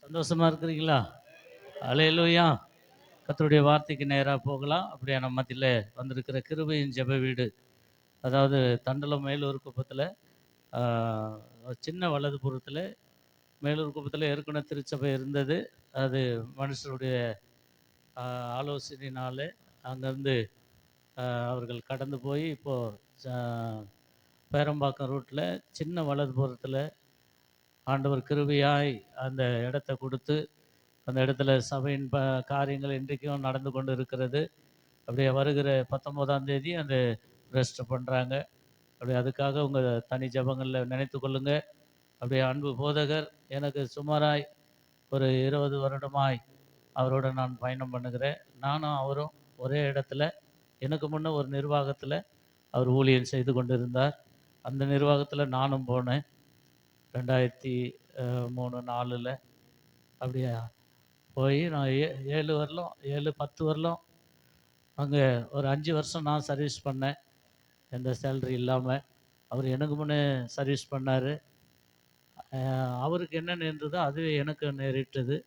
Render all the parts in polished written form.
சந்தோஷமா இருக்கிறீங்களா? அல்லேலூயா. கர்த்தருடைய வார்த்தைக்கு நேராக போகலாம். அப்படியே நம்ம மத்தியில் வந்திருக்கிற கிருபையின் ஜெப வீடு, அதாவது தண்டலம் மேலூர் குப்பத்தில், சின்ன வலதுபுறத்தில் மேலூர் குப்பத்தில் ஏற்கனவே திருச்சபை இருந்தது. அது மனுஷருடைய ஆலோசனையினாலே அங்கேருந்து அவர்கள் கடந்து போய் இப்போது பேரம்பாக்கம் ரூட்டில் சின்ன வலதுபுறத்தில் ஆண்டவர் கிருபையாய் அந்த இடத்த கொடுத்து, அந்த இடத்துல சபையின் காரியங்கள் இன்றைக்கும் நடந்து கொண்டு இருக்கிறது. அப்படியே வருகிற 19ஆம் தேதி அந்த ரெஜிஸ்டர் பண்ணுறாங்க. அப்படியே அதுக்காக உங்கள் தனி ஜபங்களில் நினைத்து கொள்ளுங்க. அப்படியே அன்பு போதகர், எனக்கு சுமாராய் ஒரு 20 வருடமாய் அவரோட நான் பயணம் பண்ணுகிறேன். நானும் அவரும் ஒரே இடத்துல, எனக்கு முன்னே ஒரு நிர்வாகத்தில் அவர் ஊழியம் செய்து கொண்டிருந்தார். அந்த நிர்வாகத்தில் நானும் போனேன் 2003-4. அப்படியே போய் நான் 7 வருடம் 7-10 வருடம் அங்கே ஒரு 5 வருஷம் நான் சர்வீஸ் பண்ணேன், எந்த சேலரி இல்லாமல். அவர் எனக்கு முன்னே சர்வீஸ் பண்ணார். அவருக்கு என்ன நேர்ந்ததோ அதுவே எனக்கு நேரிட்டது.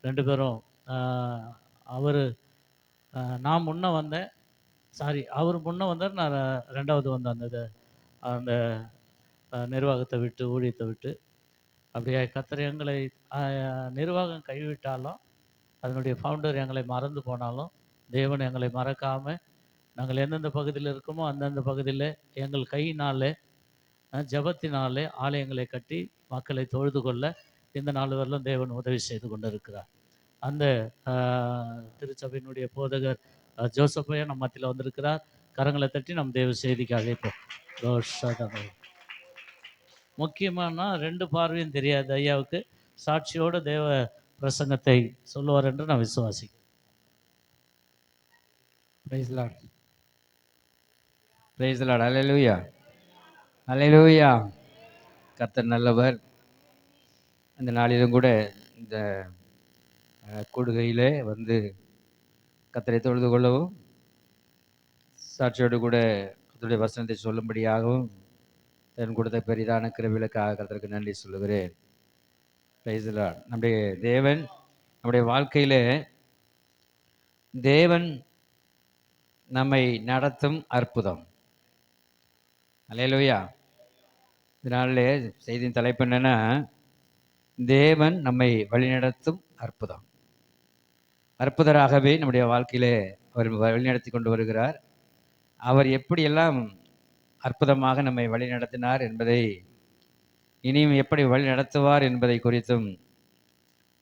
2 பேரும் அவர் நான் முன்னே வந்தேன், அவர் முன்னே வந்தார், நான் 2வது வந்தேன் அந்த நிர்வாகத்தை விட்டு, ஊழியத்தை விட்டு. அப்படியே கர்த்தர் எங்களை நிர்வாகம் கைவிட்டாலும், அதனுடைய ஃபவுண்டர் எங்களை மறந்து போனாலும், தேவன் எங்களை மறக்காமல், நாங்கள் எந்தெந்த பகுதியில் இருக்கோமோ அந்தந்த பகுதியில் எங்கள் கையினாலே ஜபத்தினாலே ஆலயங்களை கட்டி மக்களை தொழுது கொள்ள இந்த 4 வருடம் தேவன் உதவி செய்து கொண்டு இருக்கிறார். அந்த திருச்சபையினுடைய போதகர் ஜோசப்பையா நம்ம மத்தியில் வந்திருக்கிறார். கரங்களை தட்டி நம் தேவ செய்திக்கு அழைப்போம். முக்கியமானா 2 பார்வையும் தெரியாது ஐயாவுக்கு. சாட்சியோடு தேவ பிரசங்கத்தை சொல்லுவார் என்று நான் விசுவாசிக்கிறேன். Praise the Lord. Praise the Lord. Hallelujah. Hallelujah. கர்த்தர் நல்லவர். அந்த நாளிலும் கூட இந்த கூடுகையிலே வந்து கர்த்தரை தொழுது கொள்ளவும், சாட்சியோடு கூட கர்த்தருடைய வசனத்தை சொல்லும்படியாகவும் தன் கொடுத்த பெரிதான கிருபைகளுக்காக கர்த்தருக்கு நன்றி சொல்லுகிறேன். Price the Lord. நம்முடைய தேவன் நம்முடைய வாழ்க்கையிலே தேவன் நம்மை நடத்தும் அற்புதம். அல்லேலூயா. இதனாலே செய்தியின் தலைப்பு என்னன்னா, தேவன் நம்மை வழிநடத்தும் அற்புதம். அற்புதராகவே நம்முடைய வாழ்க்கையிலே அவர் வழிநடத்தி கொண்டு வருகிறார். அவர் எப்படியெல்லாம் அற்புதமாக நம்மை வழிநடத்தினார் என்பதை, இனியும் எப்படி வழி நடத்துவார் என்பதை குறித்தும்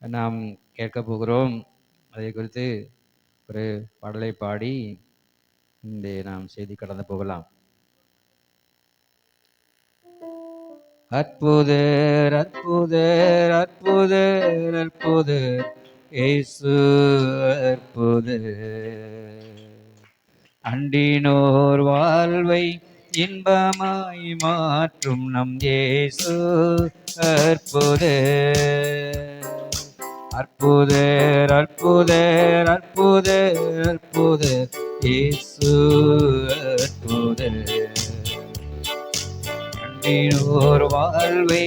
நாம் கேட்க போகிறோம். அதை குறித்து ஒரு பாடலை பாடி இந்த நாம் செய்தி கடந்து போகலாம். அற்புதர் அற்புதர் அற்புதர் அற்புதர் இயேசு அற்புதர், அண்டினோர் வாழ்வை இன்பமாய் மாற்றும் நம் இயேசு அற்புதர். அற்புதர் அற்புதர் அற்புதர் அற்புதர் இயேசு அற்புதர், அண்டினோர் வாழ்வை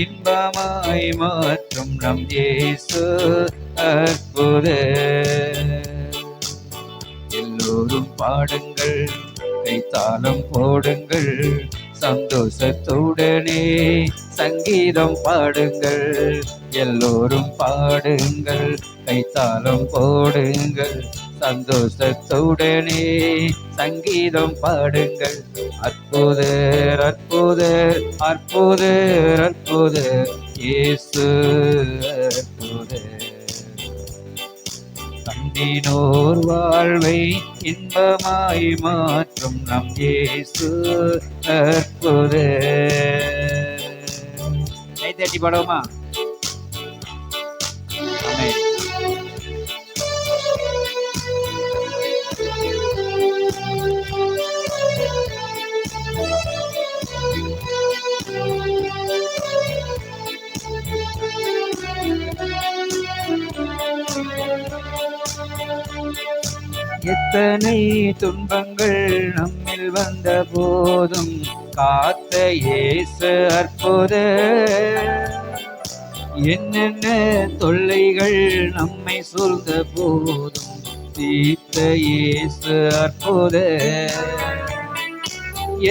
இன்பமாய் மாற்றும் நம் இயேசு அற்புதர். எல்லோரும் பாடுங்கள், கைத்தாளம் போடுங்கள், சந்தோஷத்துடனே சங்கீதம் பாடுங்கள். எல்லோரும் பாடுங்கள், கைத்தாளம் போடுங்கள், சந்தோஷத்துடனே சங்கீதம் பாடுங்கள். அற்புதர் அற்புதர் அற்புதர் அற்புதர் இயேசு அற்புதர், அண்டினோர் வாழ்வை இன்பமாய் மாற்றும் நம் இயேசு அற்புதர். கை தட்டி பாடுவோமா? ஆமென். எத்தனை துன்பங்கள் நம்மில் வந்த போதும் காத்த இயேசு அற்புதர், என்னென்ன தொல்லைகள் நம்மை சூழ்ந்த போதும் தீர்த்த இயேசு அற்புத.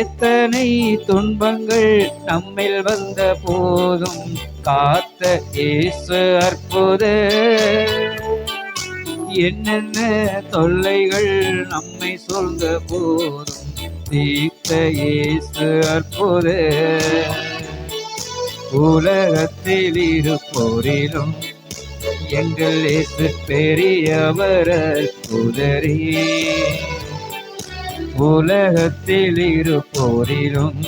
எத்தனை துன்பங்கள் நம்மில் வந்த போதும் காத்த இயேசு அற்புத. என்னென்ன தொல்லைகள் நம்மை சூழ்ந்த போதும் தீர்த்த இயேசு அற்புத. உலகத்தில் இருப்போரிலும் எங்கள் இயேசு பெரியவர் அற்புதரே. உலகத்தில் இருப்போரிலும்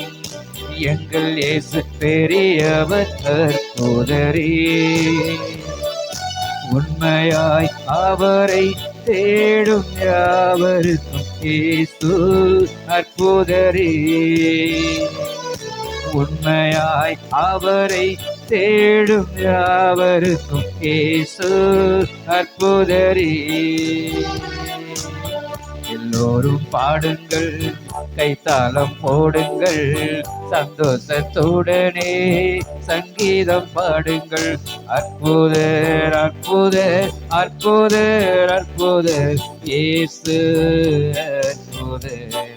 எங்கள் இயேசு பெரியவர் அற்புதரே. உண்மையாய் அவரை தேடும் யாவருக்கும் இயேசு அற்புதரே. உண்மையாய் அவரை தேடும் யாவருக்கும் இயேசு அற்புதரே. எல்லோரும் பாடுங்கள், கைத்தாளம் போடுங்கள், சந்தோஷத்துடனே சங்கீதம் பாடுங்கள். அற்புதர் அற்புதர் அற்புதர் அற்புதர் இயேசு அற்புதர்.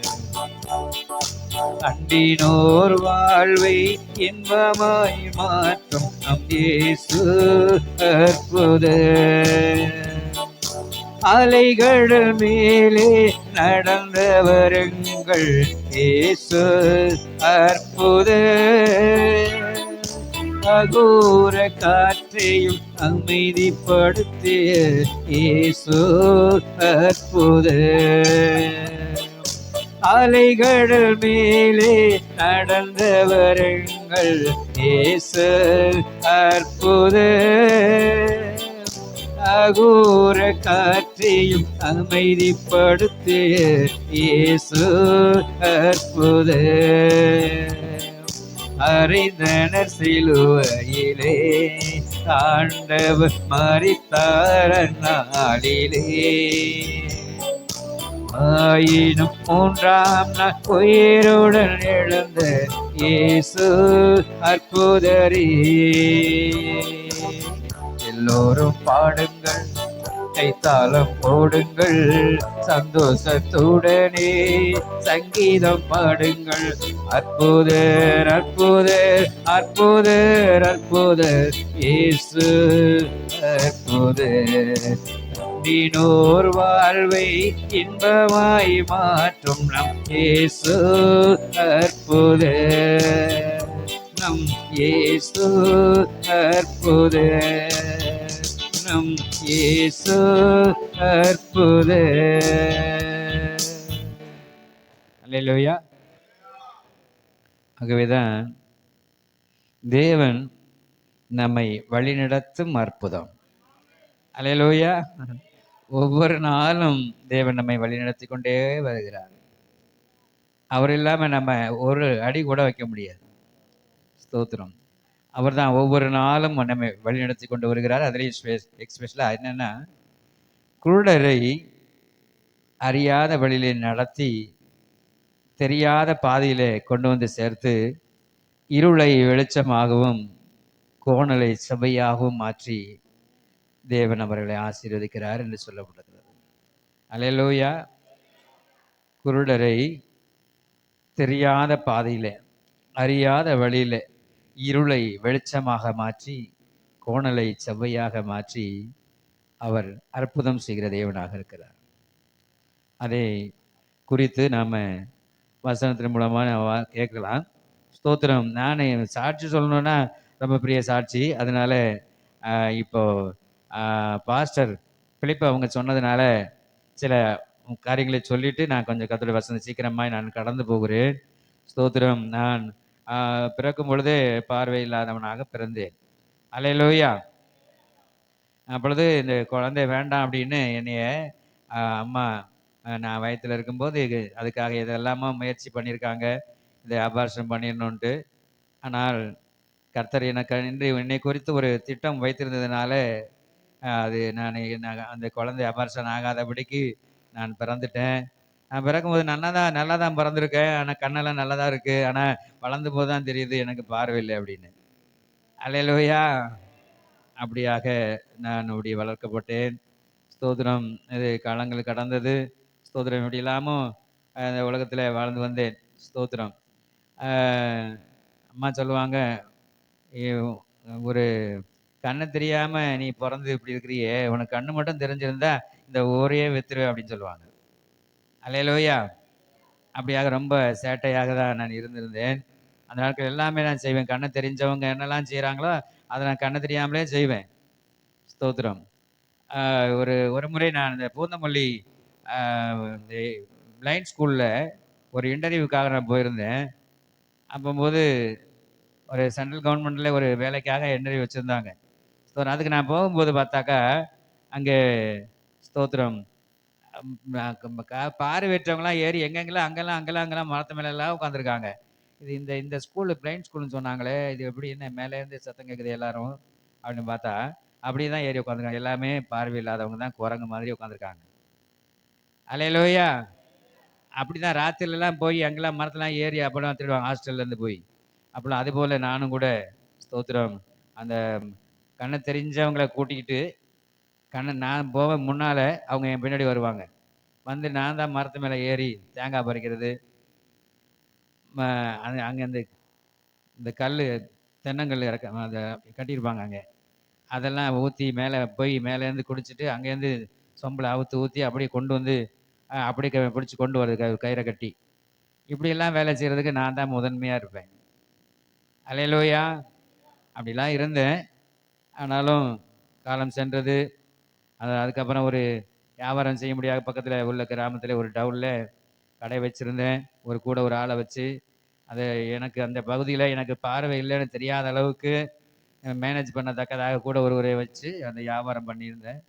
அண்டினோர் வாழ்வை இன்பமாய் மாற்றும் நம் இயேசு அற்புதர். அலைகள் மேலே நடந்தவருங்கள் இயேசு அற்புதர். அகோர காற்றையும் அமைதிப்படுத்திய இயேசு அற்புதர். அலைகள் மேலே நடந்தவருங்கள் இயேசு அற்புதர். அகோர காற்றையும் அமைதிப்படுத்திய இயேசு அற்புதர். அறிந்தனர் சிலுவையிலே ஆண்டவர் மரித்தார் நாளிலே. ஆயினும் மூன்றாம் நாள் உயிருடன் எழுந்த இயேசு அற்புதரே. எல்லோரும் பாடுங்கள், கைத்தாளம் போடுங்கள், சந்தோஷத்துடனே சங்கீதம் பாடுங்கள். அற்புதர் அற்புதர் அற்புதர் அற்புதர் இயேசு அற்புதர். நம்பினோர் வாழ்வை இன்பமாய் மாற்றும் நம் இயேசு அற்புதர். நம் இயேசு அற்புதர். நம் இயேசு அற்புதர். அல்லேலூயா. ஆகவேதான் தேவன் நம்மை வழிநடத்தும் அற்புதம். அல்லேலூயா. ஒவ்வொரு நாளும் தேவன் நம்மை வழிநடத்தி கொண்டே வருகிறார். அவர் இல்லாமல் நம்ம ஒரு அடி கூட வைக்க முடியாது. ஸ்தோத்திரம். அவர் தான் ஒவ்வொரு நாளும் நம்மை வழிநடத்தி கொண்டு வருகிறார். அதுலேயும் எக்ஸ்பெஷலாக என்னென்னா, குருடரை அறியாத வழியிலே நடத்தி தெரியாத பாதையிலே கொண்டு வந்து சேர்த்து இருளை வெளிச்சமாகவும் கோணலை செவ்வையாகவும் மாற்றி தேவன் அவர்களை ஆசீர்வதிக்கிறார் என்று சொல்லப்படுகிறது. அல்லேலூயா. குருடரை தெரியாத பாதையிலே அறியாத வழியிலே இருளை வெளிச்சமாக மாற்றி கோணலை செவ்வையாக மாற்றி அவர் அற்புதம் செய்கிற தேவனாக இருக்கிறார். அதை குறித்து நாம் வசனத்தின் மூலமாக கேட்கலாம். ஸ்தோத்திரம். நான் சாட்சி சொல்லணுன்னா ரொம்ப பெரிய சாட்சி. அதனால இப்போ பாஸ்டர் பிலிப் அவங்க சொன்னதுனால சில காரியங்களை சொல்லிட்டு நான் கொஞ்சம் கர்த்தருடைய வசனம் சீக்கிரமாக நான் கடந்து போகிறேன். ஸ்தோத்திரம். நான் பிறக்கும் பொழுதே பார்வை இல்லாதவனாக பிறந்தேன். அல்லேலூயா. அப்பொழுது இந்த குழந்தை வேண்டாம் அப்படின்னு என்னைய அம்மா நான் வயத்தில் இருக்கும்போது அதுக்காக இதெல்லாமா முயற்சி பண்ணியிருக்காங்க, இதை அபார்ஷன் பண்ணிடணுன்ட்டு. ஆனால் கர்த்தர் எனக்கு என்னை குறித்து ஒரு திட்டம் வைத்திருந்ததுனால அது நான் அந்த குழந்தை அபார்ஷன் ஆகாதபடிக்கு நான் பிறந்துட்டேன். நான் பிறக்கும்போது நல்லா தான் பிறந்திருக்கேன். ஆனால் கண்ணெல்லாம் நல்லா தான் இருக்குது. ஆனால் வளர்ந்த போது தான் தெரியுது எனக்கு பார்வை இல்லை அப்படின்னு. அல்லேலூயா. அப்படியாக நான் அப்படி வளர்க்கப்பட்டேன். ஸ்தோத்திரம். இது காலங்கள் கடந்தது. ஸ்தோத்திரம். இப்படி இல்லாம இந்த உலகத்தில வாழ்ந்து வந்தேன். ஸ்தோத்திரம். அ அம்மா சொல்லுவாங்க, "எவ் ஒரு கண்ணு தெரியாம நீ பொறந்து இப்படி இருக்கிறியே! உனக்கு கண்ணு மட்டும் தெரிஞ்சிருந்தா, இந்த ஊரையே வித்துருவ" அப்படின்னு சொல்லுவாங்க. அல்லேலூயா! அப்படியாக ரொம்ப சேட்டையாக தான் நான் இருந்திருந்தேன். அந்த நாட்கள் எல்லாமே நான் செய்வேன். கண்ணு தெரிஞ்சவங்க என்னெல்லாம் செய்றாங்களோ, அத நான் கண்ணு தெரியாமலே செய்வேன். ஸ்தோத்திரம். அ ஒரு ஒரு முறை நான் இந்த பூந்தமல்லி அ இந்த பிளைண்ட் ஸ்கூல்ல ஒரு இன்டர்வியூக்காக நான் போயிருந்தேன். அப்பம்போது ஒரு சென்ட்ரல் கவர்மெண்ட்ல ஒரு வேலைக்காக இன்டர்வியூ வச்சிருந்தாங்க. ஸோ அதுக்கு நான் போகும்போது பார்த்தாக்கா, அங்கே ஸ்தோத்திரம் பார்வையற்றவங்கலாம் ஏறி எங்கெங்கலாம் அங்கெல்லாம் மரத்து மேலலாம் உட்காந்துருக்காங்க. இது இந்த இந்த ஸ்கூலு பிளைண்ட் ஸ்கூல்ன்னு சொன்னாங்களே, இது எப்படி என்ன மேலேருந்து சத்தம் கேட்குது எல்லாரும் அப்படின்னு பார்த்தா, அப்படியே தான் ஏறி உட்காந்துருக்காங்க. எல்லாமே பார்வை இல்லாதவங்க தான் குரங்கு மாதிரி உட்காந்துருக்காங்க. அல்லேலூயா! அப்படிதான் ராத்திரிலலாம் போய் அங்கலாம் மரத்துலலாம் ஏறி அப்பலாம் திருடுவாங்க ஹாஸ்டல்லேருந்து போய். அப்பலாம் அதுபோல நானும் கூட ஸ்தோத்திரம் அந்த கண்ண தெரிஞ்சவங்கள கூட்டிக்கிட்டு, நான் போவேன் முன்னால, அவங்க என் பின்னாடி வருவாங்க. வந்து நான் தான் மரத்து மேல ஏறி தேங்காய் பறிக்கிறது, ம அங்க அங்க இந்த இந்த கல்லு தென்னங்கல்லு அத கட்டியிருப்பாங்க அங்க. அதெல்லாம் ஊத்தி மேல போய் மேலேருந்து குடிச்சிட்டு, அங்கேருந்து சொம்புல அவுத்து ஊத்தி அப்படியே கொண்டு வந்து அப்படியே பிடிச்சு கொண்டு வரது கயிற கட்டி. இப்படியெல்லாம் வேலை செய்றதுக்கு நான் தான் முதன்மையா இருப்பேன். அல்லேலூயா! அப்படிலாம் இருந்தேன். ஆனாலும் காலம் சென்றது. அதுக்கப்புறம் ஒரு வியாபாரம் செய்ய முடியாத பக்கத்தில உள்ள கிராமத்தில ஒரு டவுன்ல கடை வச்சிருந்தேன். கூட ஒரு ஆள வச்சு, அத எனக்கு அந்த பகுதியில எனக்கு பார்வை இல்லன்னு தெரியாத அளவுக்கு மேனேஜ் பண்ணத்தக்கதாக கூட ஒருவரை வச்சு அந்த வியாபாரம் பண்ணியிருந்தேன்.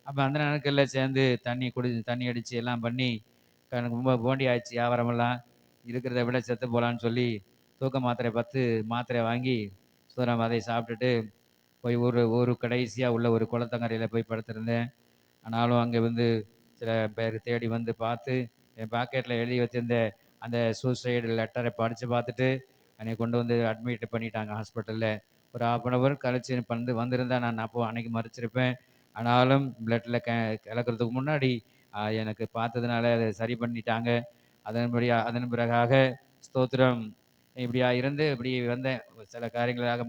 அப்ப அந்த நாட்கள்ல சேர்ந்து தண்ணி அடிச்சு எல்லாம் பண்ணி, எனக்கு ரொம்ப போண்டி ஆயிடுச்சு வியாபாரமெல்லாம். இருக்கிறத விட செத்து போலான்னு சொல்லி, தூக்க மாத்திரை 10 மாத்திரை வாங்கி, சுரம் அதை சாப்பிட்டுட்டு போய் ஊரு கடைசியா உள்ள ஒரு குளத்தங்கரையில போய் படுத்திருந்தேன். ஆனாலும் அங்க வந்து சில பேர் தேடி வந்து பார்த்து, என் பாக்கெட்ல எழுதி வச்சிருந்த அந்த சூசைடு லெட்டர படிச்சு பார்த்துட்டு, என்னைய கொண்டு வந்து அட்மிட் பண்ணிட்டாங்க ஹாஸ்பிட்டல்ல. ஒரு 1/2 அன் ஹவர் கழிச்சு வந்திருந்தா நான் அப்போ அன்னைக்கு மரிச்சிருப்பேன். ஆனாலும் பிளட்ல கலக்கிறதுக்கு முன்னாடி எனக்கு பார்த்ததுனால அத சரி பண்ணிட்டாங்க. அதன் பிறகாக ஸ்தோத்திரம் இப்படியா இருந்து இப்படி வந்தேன். சில காரியங்களாக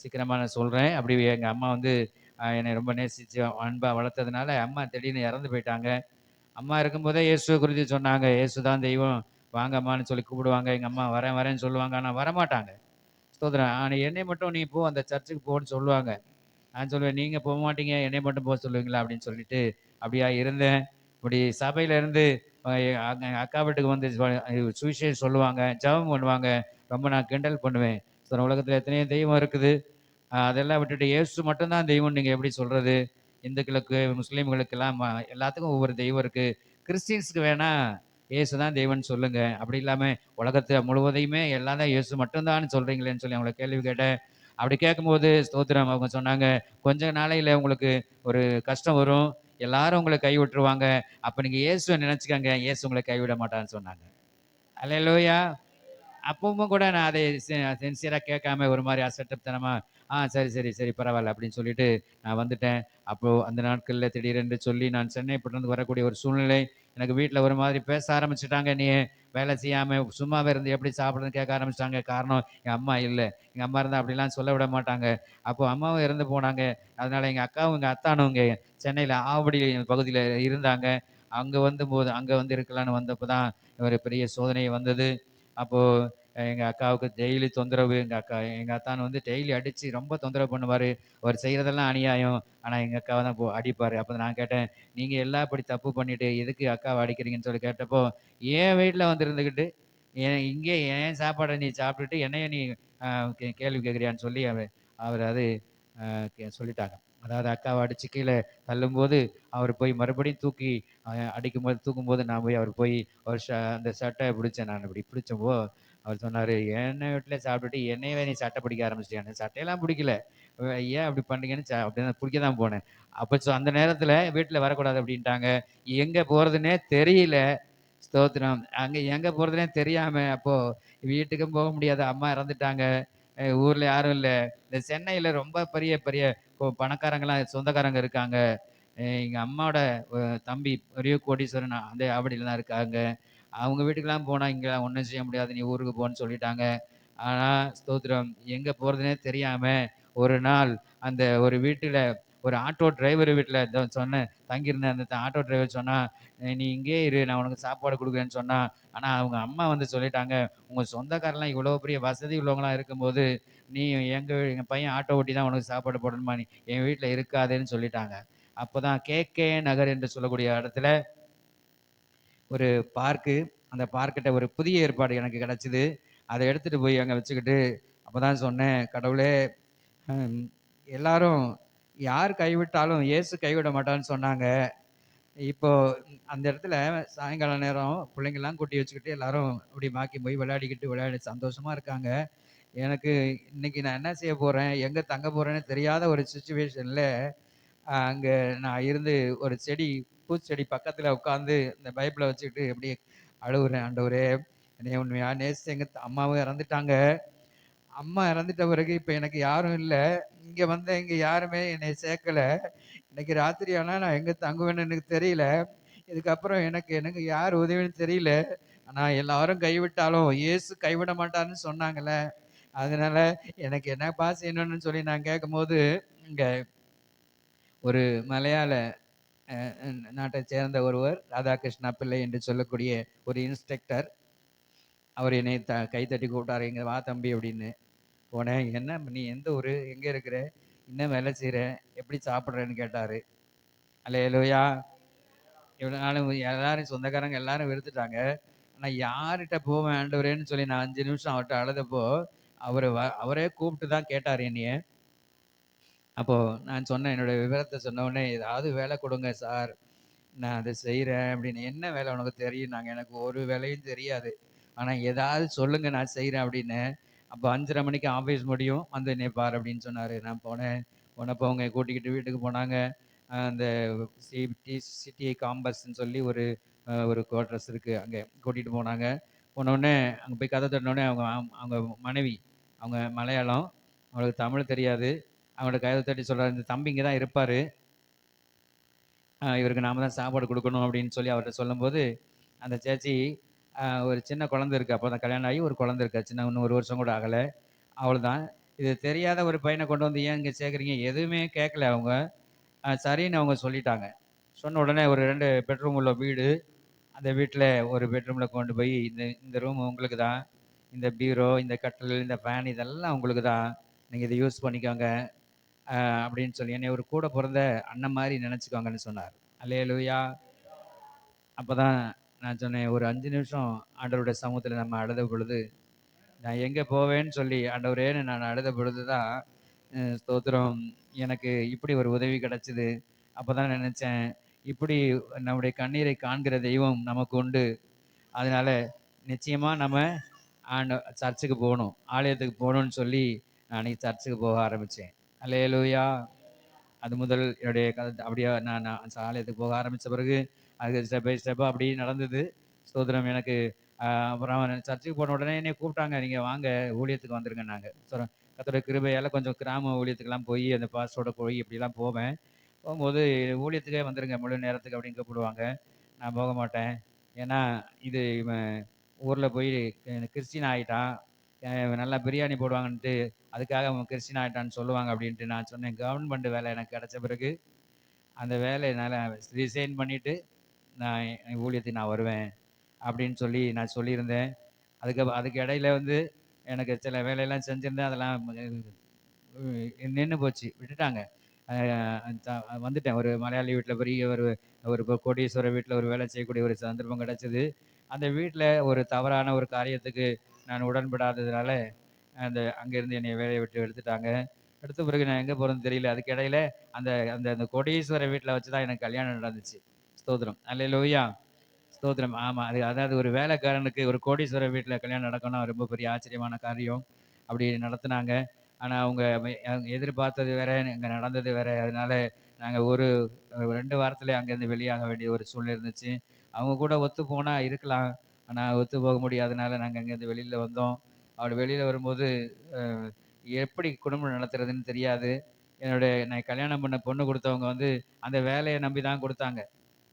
சீக்கிரமா நான் சொல்றேன். அப்படி எங்க அம்மா வந்து என்னை ரொம்ப நேசிச்சு அன்பா வளர்த்ததுனால, அம்மா திடீர்னு இறந்து போயிட்டாங்க. அம்மா இருக்கும்போதே இயேசுவ குறித்து சொன்னாங்க. இயேசு தான் தெய்வம். வாங்க அம்மான்னு சொல்லி கூப்பிடுவாங்க. எங்க அம்மா வரேன் வரேன்னு சொல்லுவாங்க. ஆனா வரமாட்டாங்க. ஸ்தோத்திரம். ஆனா என்னைய மட்டும் நீ போ அந்த சர்ச்சுக்கு போன்னு சொல்லுவாங்க. நான் சொல்லுவேன், "நீங்க போமாட்டீங்க. என்னைய மட்டும் போ சொல்லுவீங்களா?" அப்படின்னு சொல்லிட்டு அப்படியா இருந்தேன். இப்படி சபையில இருந்து எங்க அக்கா வீட்டுக்கு வந்து சுவிசேஷம் சொல்லுவாங்க, ஜெபம் பண்ணுவாங்க. ரொம்ப நான் கிண்டல் பண்ணுவேன். உலகத்தில எத்தனையோ தெய்வம் இருக்குது. அதெல்லாம் விட்டுட்டு இயேசு மட்டும் தான் தெய்வம்னு நீங்க எப்படி சொல்றது? இந்துக்களுக்கு, முஸ்லீம்களுக்கெல்லாம் எல்லாத்துக்கும் ஒவ்வொரு தெய்வம் இருக்கு. கிறிஸ்டியன்ஸ்க்கு வேணா இயேசு தான் தெய்வம்னு சொல்லுங்க. அப்படி இல்லாம உலகத்த முழுவதையுமே எல்லாம் தான் இயேசு மட்டும் தான்னு சொல்றீங்களேன்னு சொல்லி அவங்கள கேள்வி கேட்டேன். அப்படி கேட்கும்போது ஸ்தோத்திரம் அவங்க சொன்னாங்க, "கொஞ்ச நாளையில உங்களுக்கு ஒரு கஷ்டம் வரும். எல்லாரும் உங்கள கைவிட்டுருவாங்க. அப்ப நீங்க இயேசுவ நினைச்சுக்கங்க. இயேசு உங்கள கைவிட மாட்டார்ன்னு" சொன்னாங்க. அல்லேலூயா! அப்பவும் கூட நான் அதை சின்சியரா கேட்காம ஒரு மாரி அசட்டுத்தனமா, சரி, சரி, சரி பரவால்ல அப்படின்னு சொல்லிட்டு நான் வந்துட்டேன். அப்போ அந்த நாட்கள்ல திடீரென்று சொல்லி நான் சென்னை பட்டணத்துக்கு வரக்கூடிய ஒரு சூழ்நிலை. எனக்கு வீட்ல ஒரு மாதிரி பேச ஆரம்பிச்சுட்டாங்க. "நீ வேலை செய்யாம சும்மாவே இருந்து எப்படி சாப்பிடுறதுன்னு?" கேட்க ஆரம்பிச்சுட்டாங்க. காரணம் என் அம்மா இல்ல. எங்க அம்மா இருந்தா அப்படிலாம் சொல்ல விட மாட்டாங்க. அப்போ அம்மாவும் இறந்து போனாங்க. அதனால எங்க அக்காவும், எங்க அத்தானும் இங்க சென்னையில ஆவடி பகுதியில இருந்தாங்க. அங்க வந்து இருக்கலான்னு வந்தப்ப தான் ஒரு பெரிய சோதனை வந்தது. அப்போ எங்க அக்காவுக்கு டெய்லி தொந்தரவு. எங்க அத்தான் வந்து டெய்லி அடிச்சு ரொம்ப தொந்தரவு பண்ணுவாரு. அவர் செய்றதெல்லாம் அநியாயம். ஆனா எங்க அக்காவ தான் அடிப்பாரு. அப்ப நான் கேட்டேன், "நீங்க எல்லாம் இப்படி தப்பு பண்ணிட்டு எதுக்கு அக்காவ அடிக்கிறீங்கன்னு?" சொல்லி கேட்டப்போ, "என் வீட்ல வந்து இருந்துகிட்டு, இங்கே என் சாப்பாட நீ சாப்பிட்டுட்டு என்னைய நீ அ கேள்வி கேட்கிறியான்னு?" சொல்லி அவரு அது சொல்லிட்டாங்க. அதாவது அக்காவ அடிச்சு கீழ தள்ளும்போது, அவரு போய் மறுபடியும் தூக்கும்போது நான் போய் அவரு போய் ஒரு அந்த சட்டைய பிடிச்சேன் நானு. இப்படி பிடிச்சப்போ, அவர் சொன்னாரு, "என்ன வீட்ல சாப்பிட்டுட்டு என்னையவே நீ சட்டை பிடிக்க ஆரம்பிச்சிட்டியான்னு." சட்டையெல்லாம் பிடிக்கல. ஏன் அப்படி பண்றீங்கன்னு அப்படிதான் பிடிக்க தான் போனேன். அப்ப அந்த நேரத்தில வீட்ல வரக்கூடாது அப்படின்ட்டாங்க. எங்க போறதுன்னே தெரியல. ஸ்தோத்திரம். அங்க எங்க போறதுன்னே தெரியாம, அப்போ வீட்டுக்கும் போக முடியாது. அம்மா இறந்துட்டாங்க. ஊர்ல யாரும் இல்ல. இந்த சென்னையில ரொம்ப பெரிய பெரிய பணக்காரங்கலாம் சொந்தக்காரங்க இருக்காங்க. எங்க அம்மாவோட அ தம்பி பெரிய கோடீஸ்வரன் அந்த அப்படிலாம் தான் இருக்காங்க. அவங்க வீட்டுக்குலாம் போனா இங்க ஒண்ணும் செய்ய முடியாது. நீ ஊருக்கு போன்னு சொல்லிட்டாங்க. ஆனா ஸ்தோத்திரம் எங்க போறதுன்னே தெரியாம ஒரு நாள் அந்த ஒரு வீட்டுல ஒரு ஆட்டோ டிரைவர் வீட்ல சொன்னேன் தங்கியிருந்தேன். அந்த ஆட்டோ டிரைவர் சொன்னா, நீ இங்கேயே இரு. நான் உனக்கு சாப்பாடு குடுக்குறேன்னு" சொன்னா. ஆனா அவங்க அம்மா வந்து சொல்லிட்டாங்க, "உங்க சொந்தக்காரர்லாம் இவ்வளோ பெரிய வசதி உள்ளவங்களா இருக்கும்போது, நீ எங்க பையன் ஆட்டோ ஓட்டி தான் உனக்கு சாப்பாடு போடணுமா? நீ என் வீட்ல இருக்காதேன்னு" சொல்லிட்டாங்க. அப்பதான் கே.கே. நகர் என்று சொல்லக்கூடிய இடத்துல ஒரு பார்க்கு. அந்த பார்க்கிட்ட ஒரு புதிய ஏற்பாடு எனக்கு கிடைச்சது. அத எடுத்துட்டு போய் அங்க வச்சுக்கிட்டு, அப்பதான் சொன்னேன், "கடவுளே, ம் எல்லாரும் யார் கைவிட்டாலும் இயேசு கைவிட மாட்டார்ன்னு சொன்னாங்க. இப்போ அந்த இடத்துல சாயங்கால நேரம் பிள்ளைங்கலாம் கூட்டி வச்சுக்கிட்டு எல்லாரும் அப்படி வாக்கிங் போய் விளையாடிக்கிட்டு விளையாடி சந்தோஷமா இருக்காங்க. எனக்கு இன்னைக்கு நான் என்ன செய்ய போறேன்? எங்க தங்க போறேன்னு தெரியாத ஒரு சிச்சுவேஷன்ல, அங்க நான் இருந்து ஒரு பூச்செடி பக்கத்துல உட்கார்ந்து இந்த பைபிள வச்சுக்கிட்டு அப்படியே அழுவுறேன். ஆண்டவரே! என்னைய உண்மையா நேசிச்ச எங்க அம்மாவும் இறந்துட்டாங்க. அம்மா இறந்துட்ட பிறகு இப்ப எனக்கு யாரும் இல்ல. இங்க வந்தேன், இங்க யாருமே என்னைய சேர்க்கல. இன்னைக்கு ராத்திரி ஆனா நான் எங்க தங்குவேன்னு எனக்கு தெரியல. இதுக்கப்புறம் எனக்கு எனக்கு யார் உதவின்னு தெரியல. ஆனா எல்லாரும் கைவிட்டாலும் இயேசு கைவிட மாட்டார்ன்னு சொன்னாங்கல்ல. அதனால எனக்கு என்னப்பா செய்யணும்னு சொல்லி நான் கேட்கும்போது, இங்க ஒரு மலையாள நாட்டைச் சேர்ந்த ஒருவர், ராதாகிருஷ்ணா பிள்ளை என்று சொல்லக்கூடிய ஒரு இன்ஸ்ட்ரக்டர். அவர் என்னை கை தட்டி கூப்பிட்டாரு. "இங்க வா தம்பி" அப்படின்னு. போனேன். "என்ன நீ எந்த ஊரு? எங்க இருக்கிற? என்ன வேலை செய்ற? எப்படி சாப்பிடுறன்னு?" கேட்டாரு. அல்லேலூயா! இவ்வளோ நாளும் எல்லாரும் சொந்தக்காரங்க எல்லாரும் வெறுத்துட்டாங்க. ஆனா யார்ட்ட போவேன் ஆண்டவரேன்னு சொல்லி நான் 5 நிமிஷம் அவர்ட்ட அழுதப்போ, அவரே கூப்பிட்டு தான் கேட்டாரு என்னைய. அப்போ நான் சொன்னேன், என்னுடைய விவரத்த சொன்ன உடனே, "ஏதாவது வேலை கொடுங்க சார். நான் அத செய்றேன்" அப்படின்னு. "என்ன வேலை உனக்கு தெரியும்னாங்க?" "எனக்கு ஒரு வேலையும் தெரியாது. ஆனா ஏதாவது சொல்லுங்க நான் செய்றேன்" அப்படின்னேன். அப்போ 5:30 மணிக்கு ஆஃபீஸ் முடியும். வந்து என்னைய பாரு அப்படின்னு சொன்னாரு. நான் போனேன். போனப்போ அவங்க கூட்டிக்கிட்டு வீட்டுக்கு போனாங்க. அந்த சிட்டி காம்பஸ்ன்னு சொல்லி ஒரு குவார்டர்ஸ் இருக்கு. அங்க கூட்டிட்டு போனாங்க. போனோனே அங்க போய் கதவ தட்டுனோனே அவங்க அவங்க மனைவி, அவங்க மலையாளம். அவங்களுக்கு தமிழ் தெரியாது. அவங்கள்ட்ட கதவ தட்டி சொல்றாரு, "இந்த தம்பி இங்க தான் இருப்பாரு. இவருக்கு நாம தான் சாப்பாடு குடுக்கணும்" அப்படின்னு சொல்லி அவர்ட்ட சொல்லும்போது, அந்த சேச்சி ஒரு சின்ன குழந்தை இருக்கு. அப்பதான் கல்யாணம் ஆகி ஒரு குழந்தை இருக்கு. சின்ன இன்னும் 1 வருஷம் கூட ஆகல. அவ்வளதான். இது தெரியாத ஒரு பையன கொண்டு வந்து ஏன் இங்க சேர்க்குறீங்க? எதுவுமே கேட்கல அவங்க. சரின்னு அவங்க சொல்லிட்டாங்க. சொன்ன உடனே ஒரு 2 பெட்ரூம் உள்ள வீடு. அந்த வீட்ல ஒரு பெட்ரூம்ல கொண்டு போய், இந்த இந்த ரூம் உங்களுக்கு தான். இந்த பீரோ, இந்த கட்டில், இந்த ஃபேன் இதெல்லாம் உங்களுக்கு தான். நீங்க இத யூஸ் பண்ணிக்கோங்க. அப்படின்னு சொல்லி என்னைய ஒரு கூட பொறந்த அண்ணன் மாரி நெனச்சுக்கோங்கன்னு சொன்னார். அல்லேலூயா! அப்பதான் நான் சொன்னேன், ஒரு 5 நிமிஷம் ஆண்டவருடைய சமூகத்துல நம்ம அழுத பொழுது, நான் எங்க போவேன்னு சொல்லி ஆண்டவரேன்னு நான் அழுத பொழுது தான், ஸ்தோத்திரம் எனக்கு இப்படி ஒரு உதவி கிடைச்சது. அப்பதான் நெனச்சேன், இப்படி நம்முடைய கண்ணீரை காண்கிற தெய்வம் நமக்கு உண்டு. அதனால நிச்சயமா நம்ம சர்ச்சுக்கு போணும். ஆலயத்துக்கு போணும்னு சொல்லி, நான் அன்னைக்கு சர்ச்சுக்கு போக ஆரம்பிச்சேன். அல்லேலூயா! அது முதல் என்னுடைய அப்படியே நான் நான் ஆலயத்துக்கு போக ஆரம்பிச்ச பிறகு, அது ஸ்டெப் பை ஸ்டெப்பா அப்படியே நடந்தது. ஸ்தோத்திரம் எனக்கு அப்புறம் சர்ச்சுக்கு போன உடனே என்னைய கூப்பிட்டாங்க. "நீங்க வாங்க ஊழியத்துக்கு வந்துருங்கன்னாங்க." கர்த்தருடைய கிருபையால கொஞ்சம் கிராம ஊழியத்துக்குலாம் போயி, அந்த பாஸ்டரோட போய் இப்படிலாம் போவேன். போம்போது "ஊழியத்துக்கே வந்துருங்க முழு நேரத்துக்கு" அப்படின்னு கூப்பிடுவாங்க. நான் போக மாட்டேன். ஏன்னா, இது இவன் ஊர்ல போய் கிறிஸ்டியன் ஆயிட்டான். நல்லா பிரியாணி போடுவாங்கன்ட்டு, அதுக்காக அவன் கிறிஸ்டியன் ஆயிட்டான்னு சொல்லுவாங்க அப்படின்ட்டு நான் சொன்னேன். கவர்ன்மெண்ட் வேலை எனக்கு கிடைச்ச பிறகு, அந்த வேலைய என்னால ரிசைன் பண்ணிட்டு, நான் என் ஊழியத்துக்கு நான் வருவேன். அப்படின்னு சொல்லி நான் சொல்லியிருந்தேன். அதுக்கு இடையில வந்து எனக்கு சில வேலையெல்லாம் செஞ்சிருந்தேன். அதெல்லாம் நின்னு போச்சு. விட்டுட்டாங்க. அ த வந்துட்டேன். ஒரு மலையாளி வீட்ல பெரிய ஒரு ஒரு கோடீஸ்வரர் வீட்ல ஒரு வேலை செய்யக்கூடிய ஒரு சந்தர்ப்பம் கிடைச்சது. அந்த வீட்ல ஒரு தவறான ஒரு காரியத்துக்கு நான் உடன்படாததுனால, அங்கேருந்து என்னைய வேலைய விட்டு எடுத்துட்டாங்க. எடுத்த பிறகு நான் எங்க போறேன்னு தெரியல. அதுக்கு இடையில அந்த அந்த அந்த கோடீஸ்வரர் வீட்ல வச்சு தான் எனக்கு கல்யாணம் நடந்துச்சு. ஸ்தோத்திரம். அல்லேலூயா! ஸ்தோத்திரம். ஆமா. அதாவது ஒரு வேலைக்காரனுக்கு ஒரு கோடீஸ்வரர் வீட்ல கல்யாணம் நடக்கும்னா ரொம்ப பெரிய ஆச்சரியமான காரியம். அப்படி நடத்துனாங்க. ஆனா அவங்க எதிர்பார்த்தது வேற, இங்க நடந்தது வேற. அதனால நாங்க ஒரு 2 வாரத்திலே அங்கேருந்து வெளியாக வேண்டிய ஒரு சூழ்நிலை இருந்துச்சு. அவங்க கூட ஒத்து போனா இருக்கலாம். ஆனா ஒத்து போக முடியாதனால நாங்க அங்கேருந்து வெளியில வந்தோம். அப்படி வெளியில வரும்போது, அ எப்படி குடும்பம் நடத்துறதுன்னு தெரியாது. நான் கல்யாணம் பண்ண பொண்ணு குடுத்தவங்க வந்து அந்த வேலைய நம்பி தான் குடுத்தாங்க.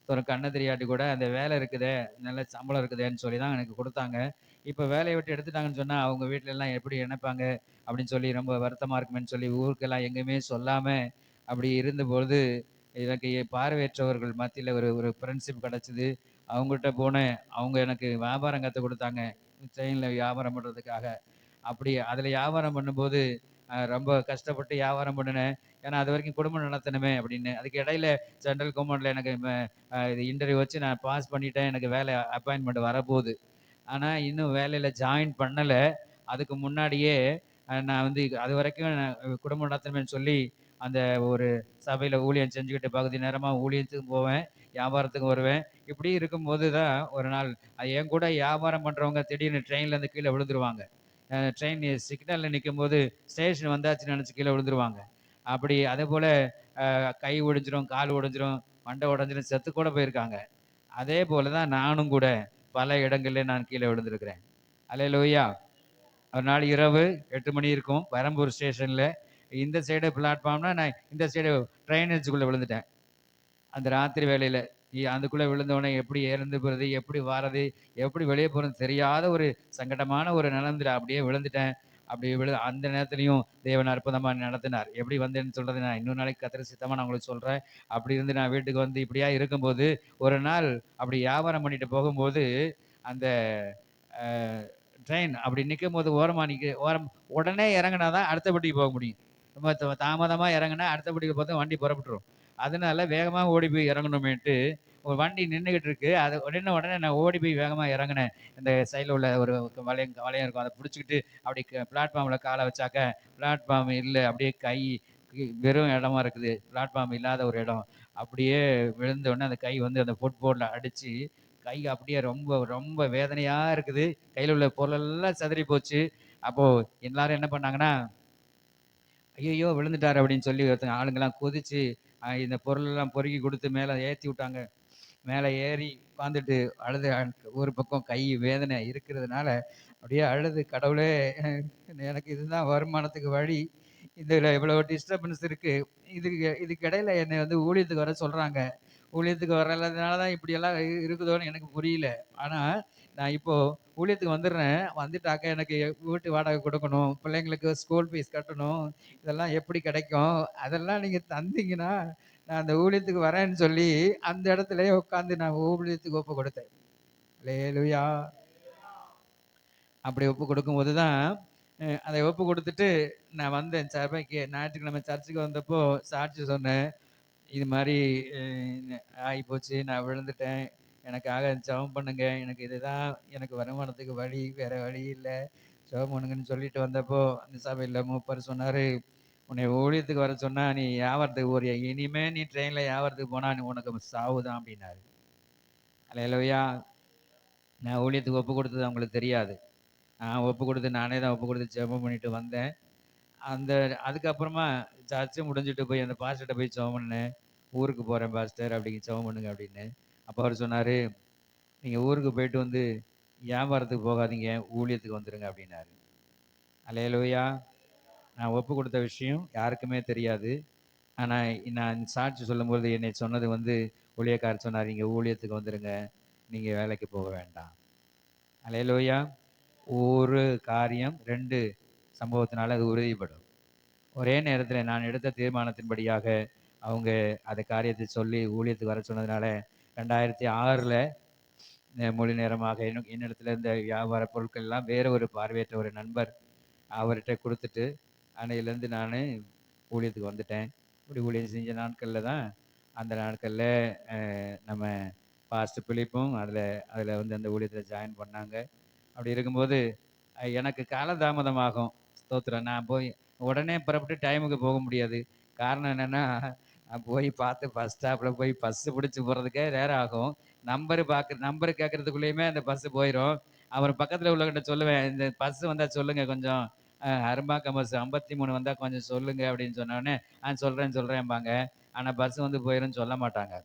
ஒரு கண்ணு தெரியாட்டி கூட அந்த வேலை இருக்குதே, நல்ல சம்பளம் இருக்குதேன்னு சொல்லி தான் எனக்கு குடுத்தாங்க. இப்ப வேலைய விட்டு எடுத்துட்டாங்கன்னு சொன்னா, அவங்க வீட்லலாம் எப்படி நெனைப்பாங்க? அப்படின்னு சொல்லி ரொம்ப வருத்தமா இருக்குமேன்னு சொல்லி ஊருக்கெல்லாம் எங்கேயுமே சொல்லாம அப்படி இருந்தபொழுது, எனக்கு பார்வையற்றவர்கள் மத்தியில ஒரு ஒரு ஃப்ரெண்ட்ஷிப் கெடைச்சது. அவங்ககிட்ட போனேன். அவங்க எனக்கு வியாபாரம் கத்துக் குடுத்தாங்க. செயின்ல வியாபாரம் பண்றதுக்காக. அப்படி அதில வியாபாரம் பண்ணும்போது, ரொம்ப கஷ்டப்பட்டு வியாபாரம் பண்ணுனேன். ஏன்னா, அதுவரைக்கும் குடும்பம் நடத்தணுமே அப்படின்னு. அதுக்கு இடையில சென்ட்ரல் கவர்மெண்ட்ல எனக்கு இது இன்டர்வியூ வச்சு நான் பாஸ் பண்ணிட்டேன். எனக்கு வேலை அப்பாயின்ட்மென்ட் வரப்போது. ஆனா, இன்னும் வேலையில ஜாயின் பண்ணல. அதுக்கு முன்னாடியே நான் வந்து அதுவரைக்கும் நான் குடும்பம் நடத்தணுமேன்னு சொல்லி, அந்த ஒரு சபையில ஊழியம் செஞ்சுக்கிட்டு பகுதி நேரமா ஊழியத்துக்கும் போவேன், வியாபாரத்துக்கும் வருவேன். இப்படி இருக்கும்போது தான் ஒரு நாள் என் கூட வியாபாரம் பண்றவங்க திடீர்னு ட்ரெயின்லேருந்து கீழ விழுந்துருவாங்க. ட்ரெயின் சிக்னல்ல நிக்கும்போது ஸ்டேஷன் வந்தாச்சுன்னு நெனச்சு கீழ விழுந்துருவாங்க. அப்படி அதேபோல கை ஒடிஞ்சிரும், கால் ஒடிஞ்சிரும், மண்டை உடைஞ்சிரும், செத்து கூட போயிருக்காங்க. அதே போல தான் நானும் கூட பல இடங்கள்ல நான் கீழ விழுந்திருக்கிறேன். அல்லேலூயா! ஒரு நாள் இரவு 8 மணி இருக்கும். பெரம்பூர் ஸ்டேஷன்ல. இந்த சைடு பிளாட்ஃபார்ம்னா, நான் இந்த சைடு ட்ரைனேஜுக்குள்ள விழுந்துட்டேன். அந்த ராத்திரி வேளையில. அதுக்குள்ள விழுந்தவுடனே எப்படி எழுந்து போறது? எப்படி வாரது? எப்படி வெளிய போறதுன்னு தெரியாத ஒரு சங்கடமான ஒரு நிலைமையில அப்படியே விழுந்துட்டேன். அப்படி அந்த நேரத்திலயும் தேவன் அற்புதமா நடத்தினார். எப்படி வந்தேன்னு சொல்றத நான் இன்னொரு நாளைக்கு கர்த்தர் சித்தமா நான் உங்களுக்கு சொல்றேன். அப்படி இருந்து நான் வீட்டுக்கு வந்து இப்படியா இருக்கும்போது, ஒரு நாள் அப்படி வியாபாரம் பண்ணிட்டு போகும்போது, அந்த அ ட்ரெயின் அப்படி நிக்கும்போது ஓரமா ஓரம் உடனே இறங்குனா தான் அடுத்த பெட்டிக்கு போக முடியும். ரொம்ப தாமதமா இறங்குனா அடுத்த பெட்டிக்கு பார்த்தா வண்டி புறப்பட்டுரும். அதனால வேகமா ஓடி போய் இறங்கணுமேன்ட்டு, ஒரு வண்டி நின்னுகிட்டு இருக்கு. அது நின்ன உடனே நான் ஓடி போய் வேகமா இறங்குனேன். இந்த சைடுல உள்ள ஒரு வளையம் வளையம் இருக்கும். அத புடிச்சுக்கிட்டு அப்படி பிளாட்ஃபார்ம்ல கால வச்சாக்க, பிளாட்ஃபார்ம் இல்ல. அப்படியே வெறும் இடமா இருக்குது. பிளாட்ஃபார்ம் இல்லாத ஒரு இடம். அப்படியே விழுந்த உடனே அந்த கை வந்து அந்த ஃபுட் போர்ட்ல அடிச்சு, கை அப்படியே ரொம்ப ரொம்ப வேதனையா இருக்குது. கையில உள்ள பொருளெல்லாம் சிதறி போச்சு. அப்போ எல்லாரும் என்ன பண்ணாங்கன்னா, "ஐயய்யோ! விழுந்துட்டாரு" அப்படின்னு சொல்லி ஒருத்தங்க ஆளுங்கலாம் குதிச்சு, இந்த பொருளெல்லாம் பொறுக்கி குடுத்து மேல ஏத்தி விட்டாங்க. மேல ஏறி உட்காந்துட்டு அழுது ஒரு பக்கம் கை வேதனை இருக்கிறதுனால, அப்படியே அழுது, "கடவுளே! எனக்கு இதுதான் வருமானத்துக்கு வழி. இதுல இவ்வளவு டிஸ்டர்பன்ஸ் இருக்கு. இதுக்கு இடையில என்னை வந்து ஊழியத்துக்கு வர சொல்றாங்க. ஊழியத்துக்கு வரலனால தான் இப்படியெல்லாம் இருக்குதோன்னு எனக்கு புரியல. ஆனா, நான் இப்போ ஊழியத்துக்கு வந்துடுறேன். வந்துட்டாக்க எனக்கு வீட்டு வாடகை குடுக்கணும். பிள்ளைங்களுக்கு ஸ்கூல் ஃபீஸ் கட்டணும். இதெல்லாம் எப்படி கிடைக்கும்? அதெல்லாம் நீங்க தந்தீங்கன்னா, நான் அந்த ஊழியத்துக்கு வரேன்னு சொல்லி, அந்த இடத்திலேயே உட்கார்ந்து நான் ஊழியத்துக்கு ஒப்பு கொடுத்தேன். அல்லேலூயா! அப்படி ஒப்பு கொடுக்கும்போது தான், அதை ஒப்பு குடுத்துட்டு நான் வந்தேன் சபைக்கு. ஞாயிற்றுக்கிழமை சர்ச்சுக்கு வந்தப்போ சாட்சி சொன்னேன். இது மாரி ஆயிப்போச்சு. நான் விழுந்துட்டேன். எனக்காக ஜெபம் பண்ணுங்க. எனக்கு இதுதான் எனக்கு வருமானத்துக்கு வழி. வேற வழி இல்ல. ஜெபம் பண்ணுங்கன்னு சொல்லிட்டு வந்தப்போ, அந்த சபையில மூப்பர் சொன்னாரு, "உன்னைய ஊழியத்துக்கு வர சொன்னா, நீ வியாபாரத்துக்கு போறியா? இனிமே நீ ட்ரெயின்ல வியாபாரத்துக்கு போனா உனக்கு சாவு தான்" அப்டின்னாரு. அல்லேலூயா! நான் ஊழியத்துக்கு ஒப்பு குடுத்தது அவங்களுக்கு தெரியாது. நான் ஒப்பு குடுத்து நானே தான் ஒப்பு குடுத்து ஜெபம் பண்ணிட்டு வந்தேன். அந்த அதுக்கப்புறமா சர்ச்சு முடிஞ்சுட்டு போய் அந்த பாஸ்டர்ட்ட போய் ஜெபம் பண்ணேன். "ஊருக்கு போறேன் பாஸ்டர்" அப்டின்னு ஜெபம் பண்ணுங்க அப்டின்னு. அப்ப அவரு சொன்னாரு, "நீங்க ஊருக்கு போயிட்டு வந்து வியாபாரத்துக்கு போகாதீங்க, ஊழியத்துக்கு வந்துருங்க" அப்டின்னாரு. அல்லேலூயா! நான் ஒப்பு குடுத்த விஷயம் யாருக்குமே தெரியாது. ஆனா, நான் சாட்சி சொல்லும்பொழுது என்னை சொன்னது வந்து ஊழியக்காரர் சொன்னாரு, "நீங்க ஊழியத்துக்கு வந்துருங்க. நீங்க வேலைக்கு போக வேண்டாம்." அல்லேலூயா! ஒரு காரியம் 2 சம்பவத்தினால அது உறுதிப்படும். ஒரே நேரத்தில நான் எடுத்த தீர்மானத்தின்படியாக அவங்க அந்த காரியத்தை சொல்லி ஊழியத்துக்கு வர சொன்னதுனால 2006ல முழு நேரமாக என்னிடத்துல இருந்த வியாபார பொருட்கள் எல்லாம் வேற ஒரு பார்வையற்ற ஒரு நண்பர் அவர்ட்ட குடுத்துட்டு, அன்னையிலேருந்து நானு ஊழியத்துக்கு வந்துட்டேன். இப்படி ஊழியம் செஞ்ச நாட்கள்ல தான், அந்த நாட்கள்ல நம்ம பாஸ்டர் பிலிப்பும் அதில அதில வந்து அந்த ஊழியத்தில ஜாயின் பண்ணாங்க. அப்படி இருக்கும்போது, எனக்கு காலதாமதமாகும். ஸ்தோத்திரம். நான் போய் உடனே புறப்பட்டு டைமுக்கு போக முடியாது. காரணம் என்னன்னா, நான் போய் பார்த்து பஸ் ஸ்டாப்ல போய் பஸ் பிடிச்சு போறதுக்கே நேரம் ஆகும். நம்பர் கேட்கறதுக்குள்ளேயுமே அந்த பஸ் போயிரும். அப்புறம் பக்கத்தில உள்ளவங்ககிட்ட சொல்லுவேன், "இந்த பஸ் வந்தா சொல்லுங்க கொஞ்சம். அரும்பாக்கம் பஸ் 53 வந்தா கொஞ்சம் சொல்லுங்க" அப்படின்னு சொன்னோனே, சொல்றேன் சொல்றேன்பாங்க. ஆனா பஸ் வந்து போயிரும்ன்னு சொல்ல மாட்டாங்க.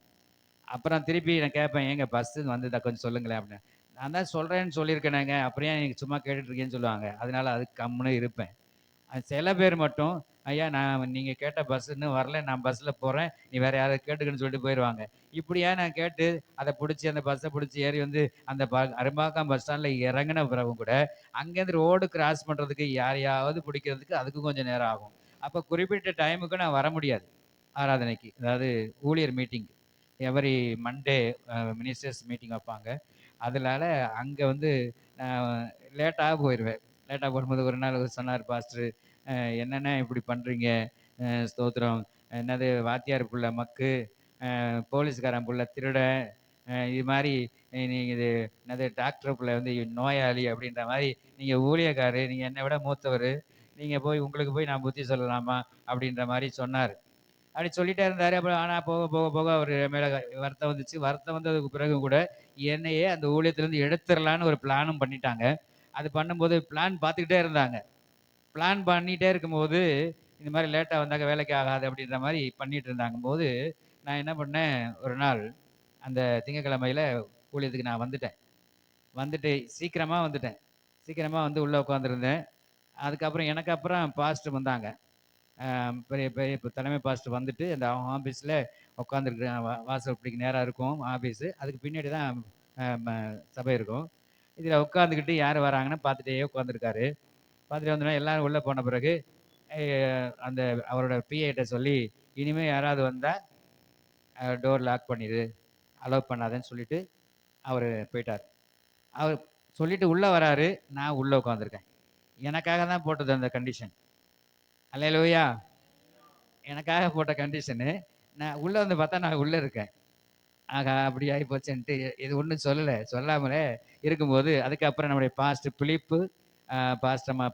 அப்புறம் திருப்பி நான் கேட்பேன், "ஏங்க பஸ் வந்ததா கொஞ்சம் சொல்லுங்களேன்" அப்படின்னு. "நான் தான் சொல்றேன்னு சொல்லியிருக்கேனேங்க, அப்புறம் ஏன் நீங்க சும்மா கேட்டுட்டு இருக்கீங்கன்னு" சொல்லுவாங்க. அதனால அதுக்கு கம்முனு இருப்பேன். சில பேர் மட்டும், "ஐயா நான் நீங்க கேட்ட பஸ் இன்னும் வரல. நான் பஸ்ல போறேன். நீ வேற யாராவது கேட்டுக்கன்னு" சொல்லிட்டு போயிருவாங்க. இப்படியா நான் கேட்டு அத புடிச்சு அந்த பஸ்ஸ புடிச்சு ஏறி வந்து அந்த அரும்பாக்கம் பஸ் ஸ்டாண்ட்ல இறங்குன பிறகும் கூட, அங்கேருந்து ரோடு கிராஸ் பண்றதுக்கு யாரையாவது பிடிக்கிறதுக்கு அதுக்கு கொஞ்சம் நேரம் ஆகும். அப்ப குறிப்பிட்ட டைமுக்கு நான் வர முடியாது. ஆராதனைக்கு. அதாவது ஊழியர் meeting. Every Monday ministers meeting வைப்பாங்க. அதனால அங்க வந்து நான் லேட்டா போயிருவேன். லேட்டா போகும்போது ஒரு நாள் சொன்னாரு பாஸ்டரு, என்னண்ணே இப்படி பண்றீங்க? ஸ்தோத்திரம். என்னது வாத்தியார் புள்ள மக்கு, போலீஸ்காரன் புள்ள திருடன், இது மாரி நீங்க இது என்னது டாக்டர் புள்ள வந்து நோயாளி அப்படின்ற மாரி, நீங்க ஊழியக்காரரு, நீங்க என்னை விட மூத்தவரு. நீங்க போய் உங்களுக்கு போய் நான் புத்தி சொல்லலாமா? அப்படின்ற மாரி சொன்னாரு. அப்படி சொல்லிட்டே இருந்தாரு. அப்புறம் ஆனா போக, போக, போக அவரு என் மேல வருத்தம் வந்துச்சு. வருத்தம் வந்ததுக்கு பிறகு கூட, என்னையே அந்த ஊழியத்திலருந்து எடுத்துறலான்னு ஒரு பிளானும் பண்ணிட்டாங்க. அது பண்ணும்போது பிளான் பார்த்துக்கிட்டே இருந்தாங்க. பிளான் பண்ணிட்டே இருக்கும்போது, இந்த மாரி லேட்டா வந்தாக்க வேலைக்கு ஆகாது அப்படின்ற மாரி பண்ணிட்டு இருந்தாங்கம்போது, நான் என்ன பண்ணேன், ஒரு நாள் அந்த திங்கட்கிழமையில ஊழியத்துக்கு நான் வந்துட்டேன். வந்துட்டு சீக்கிரமா வந்துட்டேன். சீக்கிரமா வந்து உள்ள உட்காந்துருந்தேன். அதுக்கப்புறம் எனக்கு அப்புறம் பாஸ்டர் வந்தாங்க. பெரிய பெரிய இப்ப தலைமை பாஸ்டர் வந்துட்டு அந்த ஆஃபீஸ்ல உட்காந்துருக்கிறேன். வாசற்படிக்கு நேரா இருக்கும் ஆஃபீஸு. அதுக்கு பின்னாடி தான் அ ம சபை இருக்கும். இதில உட்காந்துக்கிட்டு யார் வராங்கன்னு பார்த்துட்டே உட்காந்துருக்காரு. பார்த்துட்டு வந்தோனே எல்லாரும் உள்ள போன பிறகு, எ அந்த அவரோட பிஏட்ட சொல்லி, "இனிமே யாராவது வந்தா டோர் லாக் பண்ணிரு. அலோவ் பண்ணாதன்னு" சொல்லிட்டு அவரு போயிட்டாரு. அவரு சொல்லிட்டு உள்ள வராரு. நான் உள்ள உட்காந்துருக்கேன். எனக்காக தான் போட்டது அந்த கண்டிஷன். அல்லேலூயா! எனக்காக போட்ட கண்டிஷனு. நான் உள்ள வந்து பார்த்தா நான் உள்ள இருக்கேன். ஆஹா! அப்படி ஆயிப்போச்சேன்ட்டு இது ஒண்ணும் சொல்லல. சொல்லாமலே இருக்கும்போது, அதுக்கப்புறம் நம்முடைய பாஸ்டர் பிலிப்பு, பாஸ்டர் அம்மா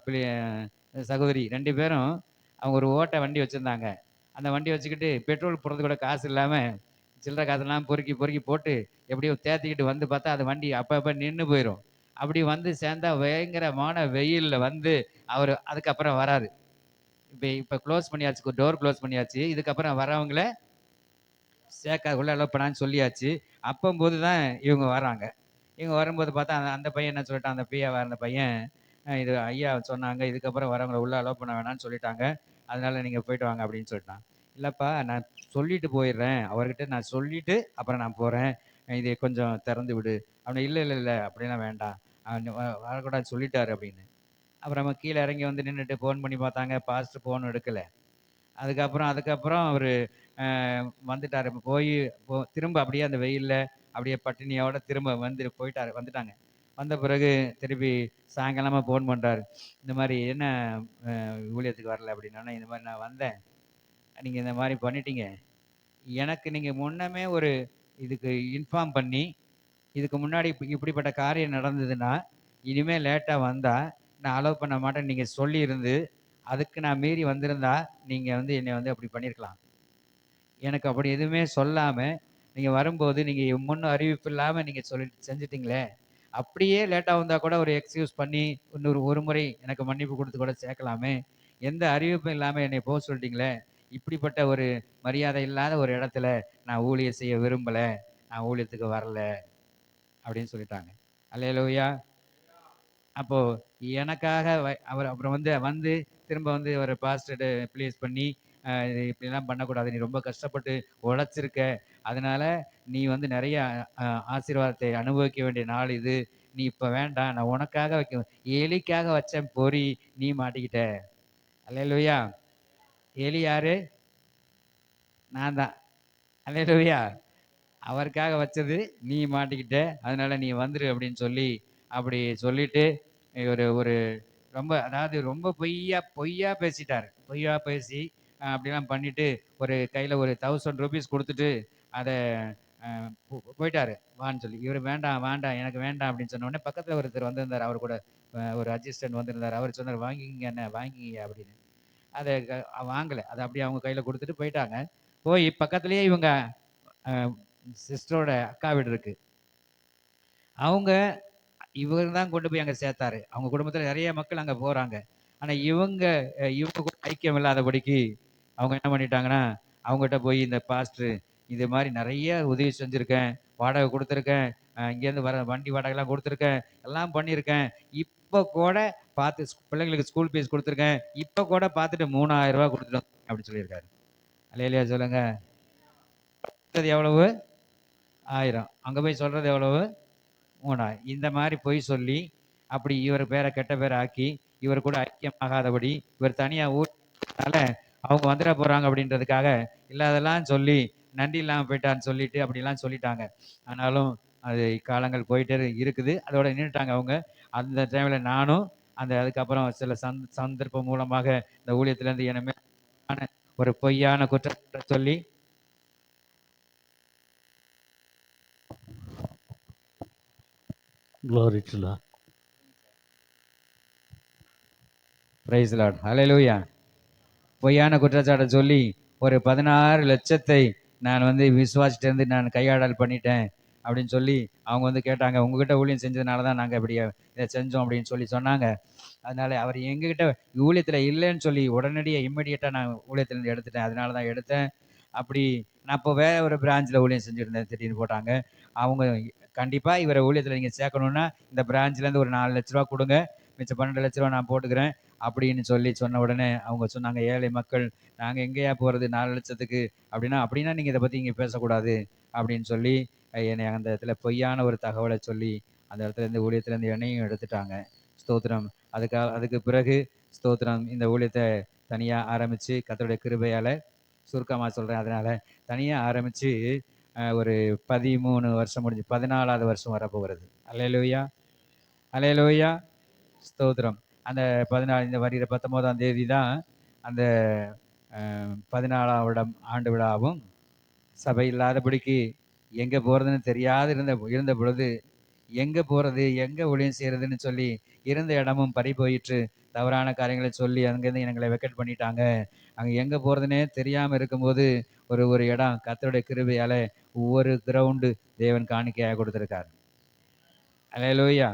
சகோதரி 2 பேரும் அவங்க ஒரு ஓட்ட வண்டி வச்சிருந்தாங்க. அந்த வண்டிய வச்சுக்கிட்டு பெட்ரோல் போடுறதுக்கு கூட காசு இல்லாம, சில்லற காசெல்லாம் பொறுக்கி, பொறுக்கி போட்டு எப்படியோ தேத்திக்கிட்டு வந்து பார்த்தா, அது வண்டி அப்ப நின்னு போயிரும். அப்படி வந்து சேர்ந்தா பயங்கரமான வெயில்ல வந்து அவரு அதுக்கப்புறம் வராரு. இப்ப இப்ப குளோஸ் பண்ணியாச்சு. டோர் குளோஸ் பண்ணியாச்சு. இதுக்கப்புறம் வரவங்கள உள்ள அலோ பண்ணான்னு சொல்லியாச்சு. அப்பம்போது தான் இவங்க வராங்க. இவங்க வரும்போது பார்த்தா, அந்த அந்த பையன் என்ன சொல்லிட்டான், அந்த பிஏவா இருந்த பையன், இது ஐயா சொன்னாங்க, இதுக்கப்புறம் வரவங்கள உள்ள அலோ பண்ண வேணாம்னு சொல்லிட்டாங்க. அதனால நீங்க போயிட்டு வாங்க அப்படின்னு சொல்லிட்டான். இல்லப்பா நான் சொல்லிட்டு போயிடுறேன். அவர்கிட்ட நான் சொல்லிட்டு அப்புறம் நான் போறேன். இத கொஞ்சம் திறந்து விடு. அவன் இல்ல, இல்ல, இல்ல அப்படிலாம் வேண்டாம். வரக்கூடாதுன்னு சொல்லிட்டாரு அப்படின்னு. அப்புறமா கீழ இறங்கி வந்து நின்னுட்டு ஃபோன் பண்ணி பார்த்தாங்க. பாஸ்டர் ஃபோன் எடுக்கல. அதுக்கப்புறம் அதுக்கப்புறம் அவரு அ வந்துட்டாரு. போயி திரும்ப அப்படியே அந்த வெயில்ல அப்படியே பட்டினியோட திரும்ப போயிட்டாரு. வந்துட்டாங்க. வந்த பிறகு திருப்பி சாயங்காலமா ஃபோன் பண்றாரு. இந்த மாரி "என்ன ஊழியத்துக்கு வரல?" அப்படின்னோனே, "இந்த மாரி நான் வந்தேன். நீங்க இந்த மாரி பண்ணிட்டீங்க. எனக்கு நீங்க முன்னமே ஒரு இதுக்கு இன்ஃபார்ம் பண்ணி, இதுக்கு முன்னாடி இப்படிப்பட்ட காரியம் நடந்ததுன்னா, இனிமே லேட்டா வந்தா நான் அலோவ் பண்ண மாட்டேன்னு நீங்க சொல்லியிருந்து, அதுக்கு நான் மீறி வந்திருந்தா, நீங்க வந்து என்னைய வந்து அப்படி பண்ணியிருக்கலாம். எனக்கு அப்படி எதுவுமே சொல்லாம, நீங்க வரும்போது நீங்க முன் அறிவிப்பு இல்லாம நீங்க செஞ்சுட்டீங்களே! அப்படியே லேட்டா வந்தா கூட ஒரு எக்ஸ்கியூஸ் பண்ணி, இன்னொரு ஒரு முறை எனக்கு மன்னிப்பு குடுத்து கூட சேர்க்கலாமே! எந்த அறிவிப்பும் இல்லாம என்னைய போ சொல்ட்டீங்களே! இப்படிப்பட்ட ஒரு மரியாதை இல்லாத ஒரு இடத்துல நான் ஊழியம் செய்ய விரும்பல. நான் ஊழியத்துக்கு வரல. அப்படின்னு சொல்லிட்டாங்க. அல்லேலூயா! அப்போ எனக்காக அவர் அப்புறம் வந்து வந்து திரும்ப வந்து அவர பாஸ்டர்ட்ட ப்ளீஸ் பண்ணி, இது இப்படிலாம் பண்ணக்கூடாது. நீ ரொம்ப கஷ்டப்பட்டு உழைச்சிருக்க. அதனால நீ வந்து நெறைய அ ஆசீர்வாதத்தை அனுபவிக்க வேண்டிய நாள் இது. நீ இப்ப வேண்டாம். நான் உனக்காக எலிக்காக வச்சேன் பொறி, நீ மாட்டிக்கிட்ட. அல்லேலூயா! எலி யாரு? நான் தான். அல்லேலூயா! அவருக்காக வச்சது நீ மாட்டிக்கிட்ட. அதனால நீ வந்துரு அப்படின்னு சொல்லி, அப்படி சொல்லிட்டு ஒரு ஒரு ரொம்ப அதாவது ரொம்ப பொய்யா பொய்யா பேசிட்டாரு. பொய்யா பேசி அப்படிலாம் பண்ணிட்டு, ஒரு கையில ஒரு ₹1000 குடுத்துட்டு, அத அ போயிட்டாரு. வான்னு சொல்லி. இவரு வேண்டாம், வேண்டாம் எனக்கு வேண்டாம் அப்படின்னு சொன்ன உடனே பக்கத்துல ஒருத்தர் வந்திருந்தாரு. அவரு கூட ஒரு அசிஸ்டன்ட் வந்திருந்தாரு. அவரு சொன்னாரு, "வாங்கிக்கங்க அண்ணே, வாங்கிக்கங்க" அப்படின்னு. அத வாங்கல. அத அப்படியே அவங்க கையில குடுத்துட்டு போயிட்டாங்க. போய் பக்கத்திலேயே இவங்க அ சிஸ்டரோட அக்கா வீடு இருக்கு. அவங்க இவரு தான் கொண்டு போய் அங்க சேர்த்தாரு. அவங்க குடும்பத்தில நெறைய மக்கள் அங்க போறாங்க. ஆனா இவங்க கூட ஐக்கியம் இல்லாதபடிக்கு, அவங்க என்ன பண்ணிட்டாங்கன்னா, அவங்ககிட்ட போய் இந்த பாஸ்டர் இது மாரி நெறைய உதவி செஞ்சிருக்கேன். வாடகை குடுத்துருக்கேன். இங்கேருந்து வர வண்டி வாடகைலாம் கொடுத்துருக்கேன், எல்லாம் பண்ணியிருக்கேன். இப்போ கூட பார்த்து பிள்ளைங்களுக்கு ஸ்கூல் ஃபீஸ் கொடுத்துருக்கேன். இப்போ கூட பார்த்துட்டு 3000 ரூபா கொடுத்துட்டோம் அப்படின்னு சொல்லியிருக்காரு. அல்லேலூயா சொல்லுங்க. கொடுத்தது எவ்வளவு? 1000. அங்கே போய் சொல்றது எவ்வளவு? 3000. இந்த மாதிரி பொய் சொல்லி அப்படி இவர் பேரை கெட்ட பேரை ஆக்கி இவர் கூட ஐக்கியமாகாதபடி இவர் தனியா ஊர்னால அவங்க வந்துட போறாங்க அப்படின்றதுக்காக இல்லாதெல்லாம் சொல்லி நன்றி இல்லாமல் போயிட்டான்னு சொல்லிட்டு அப்படிலாம் சொல்லிட்டாங்க. ஆனாலும் அது காலங்கள் போயிட்டே இருக்குது. அதோட நின்றுட்டாங்க அவங்க. அந்த டைமில் நானும் அதுக்கப்புறம் சில சந்தர்ப்பம் மூலமாக இந்த ஊழியத்திலேருந்து என்ன ஒரு பொய்யான குற்றத்தை சொல்லி Glory to Lord. Praise Lord. Hallelujah. பொய்யான குற்றச்சாட்டை சொல்லி ஒரு 16 லட்சத்தை நான் விசுவாசிட்டு இருந்து நான் கையாடல் பண்ணிட்டேன் அப்படின்னு சொல்லி அவங்க கேட்டாங்க. உங்ககிட்ட ஊழியம் செஞ்சதுனால தான் நாங்கள் இப்படி இதை செஞ்சோம் அப்படின்னு சொல்லி சொன்னாங்க. அதனால அவர் எங்ககிட்ட ஊழியத்தில் இல்லைன்னு சொல்லி உடனடியாக இம்மிடியட்டாக நான் ஊழியத்திலேருந்து எடுத்துட்டேன். அதனால தான் எடுத்தேன். அப்படி நான் இப்போ வேற ஒரு பிரான்ச்சில் ஊழியம் செஞ்சுருந்தேன். திடீர்னு போட்டாங்க. அவங்க கண்டிப்பாக இவரை ஊழியத்தில் நீங்கள் சேர்க்கணுன்னா இந்த பிரான்ச்லேருந்து ஒரு 4 லட்ச ரூபா கொடுங்க, மிச்சம் 12 லட்ச ரூபா நான் போட்டுக்கிறேன் அப்படின்னு சொல்லி சொன்ன உடனே அவங்க சொன்னாங்க, ஏழை மக்கள் நாங்கள் எங்கேயா போகிறது 4 லட்சத்துக்கு அப்படின்னா நீங்கள் இதை பற்றி இங்கே பேசக்கூடாது அப்படின்னு சொல்லி என்னை அந்த இடத்துல பொய்யான ஒரு தகவலை சொல்லி அந்த இடத்துலேருந்து ஊழியத்துலேருந்து என்னையும் எடுத்துட்டாங்க. ஸ்தோத்திரம். அதுக்கு பிறகு ஸ்தோத்திரம் இந்த ஊழியத்தை தனியாக ஆரம்பித்து கர்த்தருடைய கிருபையால் சுருக்கமாக சொல்கிறேன். அதனால் தனியாக ஆரம்பித்து ஒரு 13 வருஷம் முடிஞ்சு 14வது வருஷம் வரப்போகிறது. அல்லேலூயா, அல்லேலூயா, ஸ்தோத்திரம். அந்த 14 இந்த வருகிற 19ஆம் தேதி தான் அந்த 14ஆம் ஆண்டு விழாவும். சபை இல்லாதபடிக்கு எங்கே போகிறதுன்னு தெரியாது இருந்த பொழுது எங்கே போகிறது எங்கே ஊழியம் செய்கிறதுன்னு சொல்லி இருந்த இடமும் பறி போயிற்று. தவறான காரியங்களை சொல்லி அங்கேருந்து எங்களை வெக்கெட் பண்ணிட்டாங்க. அங்கே எங்கே போகிறதுனே தெரியாமல் இருக்கும்போது ஒரு இடம் கர்த்தருடைய கிருபையால் ஒவ்வொரு கிரவுண்டு தேவன் காணிக்கையாக கொடுத்துருக்காரு. அல்லேலூயா.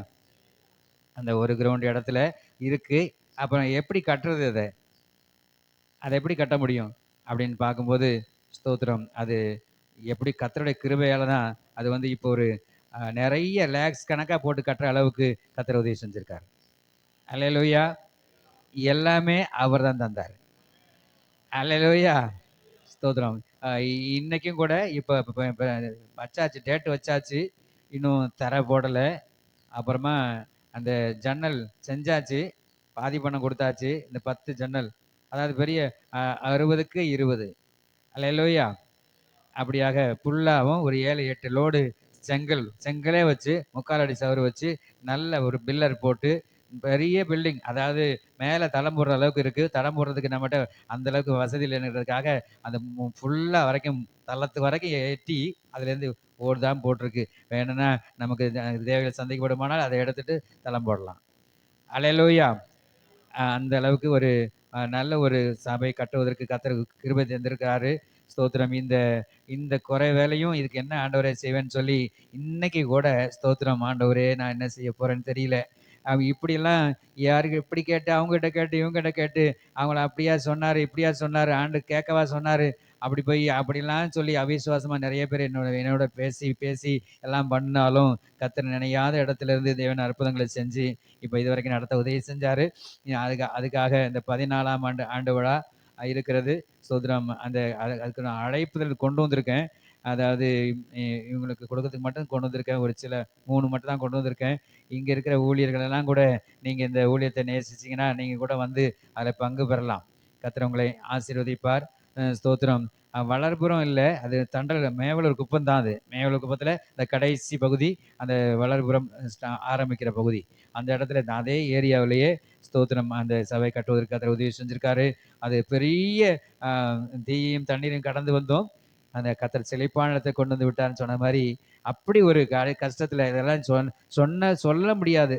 அந்த ஒரு கிரவுண்ட் இடத்துல இருக்குது. அப்புறம் எப்படி கட்டுறது அதை எப்படி கட்ட முடியும் அப்படின்னு பார்க்கும்போது ஸ்தோத்திரம், அது எப்படி கர்த்தருடைய கிருபையால் தான் அது இப்போ ஒரு நிறைய லேக்ஸ் கணக்காக போட்டு கட்டுற அளவுக்கு கர்த்தர் உதவி செஞ்சுருக்காரு. அல்லேலூயா. எல்லாமே அவர் தான் தந்தார். அல்லேலூயா, ஸ்தோத்திரம். இன்னைக்கும் கூட இப்போ வச்சாச்சு, டேட்டு வச்சாச்சு, இன்னும் தரை போடலை. அப்புறமா அந்த ஜன்னல் செஞ்சாச்சு, பாதி பணம் கொடுத்தாச்சு. இந்த 10 ஜன்னல், அதாவது பெரிய 60க்கு 20. அல்லேலூயா. அப்படியாக ஃபுல்லாகவும் ஒரு 7 8 லோடு செங்கலே வச்சு 3/4 அடி சவறு வச்சு நல்ல ஒரு பில்லர் போட்டு பெரிய பில்டிங், அதாவது மேலே தளம் போடுற அளவுக்கு இருக்குது. தளம் போடுறதுக்கு நம்மகிட்ட அந்த அளவுக்கு வசதி இல்லைன்றதுக்காக அந்த ஃபுல்லாக வரைக்கும் தளத்து வரைக்கும் எட்டி அதுலேருந்து ஓடு தான் போட்டிருக்கு. வேணும்னா நமக்கு தேவைகள் சந்தைப்படுமானால் அதை எடுத்துட்டு தளம் போடலாம். அல்லேலூயா. அந்த அளவுக்கு ஒரு நல்ல ஒரு சபை கட்டுவதற்கு கர்த்தர் கிருபை தந்திருக்காரு. ஸ்தோத்திரம். இந்த குறை வேலையும் இதுக்கு என்ன ஆண்டவரே செய்வேன்னு சொல்லி இன்னைக்கு கூட ஸ்தோத்திரம், ஆண்டவரே நான் என்ன செய்ய போறேன்னு தெரியல. இப்படியெல்லாம் யாருக்கு இப்படி கேட்டு அவங்ககிட்ட கேட்டு இவங்ககிட்ட கேட்டு அவங்கள அப்படியா சொன்னார் இப்படியா சொன்னார் ஆண்டு கேட்கவா சொன்னார் அப்படி போய் அப்படிலாம் சொல்லி அவிசுவாசமாக நிறைய பேர் என்னோட பேசி பேசி எல்லாம் பண்ணாலும் கர்த்தர் நினையாத இடத்துல இருந்து தேவன் அற்புதங்களை செஞ்சு இப்போ இது வரைக்கும் நடத்த உதவி செஞ்சார். அதுக்காக இந்த 14ஆம் ஆண்டு விழா இருக்கிறது. சோதரம் அதுக்கு நான் அழைப்புதல் கொண்டு வந்திருக்கேன். அதாவது இவங்களுக்கு கொடுக்கறதுக்கு மட்டும் கொண்டு வந்திருக்கேன். ஒரு சில 3 மட்டும் தான் கொண்டு வந்திருக்கேன். இங்கே இருக்கிற ஊழியர்கள் எல்லாம் கூட நீங்கள் இந்த ஊழியத்தை நேசிச்சிங்கன்னா நீங்கள் கூட அதில் பங்கு பெறலாம். கர்த்தர் உங்களை ஆசீர்வதிப்பார். ஸ்தோத்திரம். வளர்புறம் இல்லை, அது தண்டல் மேவலூர் குப்பம் தான். அது மேவலூர் குப்பத்தில் இந்த கடைசி பகுதி அந்த வளர்புறம் ஆரம்பிக்கிற பகுதி, அந்த இடத்துல அதே ஏரியாவிலேயே ஸ்தோத்திரம் அந்த சபை கட்டுவதற்கு கர்த்தர் உதவி செஞ்சுருக்காரு. அது பெரிய தீயும் தண்ணீரையும் கடந்து வந்தோம். அந்த கர்த்தர் செழிப்பான இடத்தை கொண்டு வந்து விட்டார்னு சொன்ன மாதிரி அப்படி ஒரு கஷ்டத்தில் இதெல்லாம் சொல்ல முடியாது,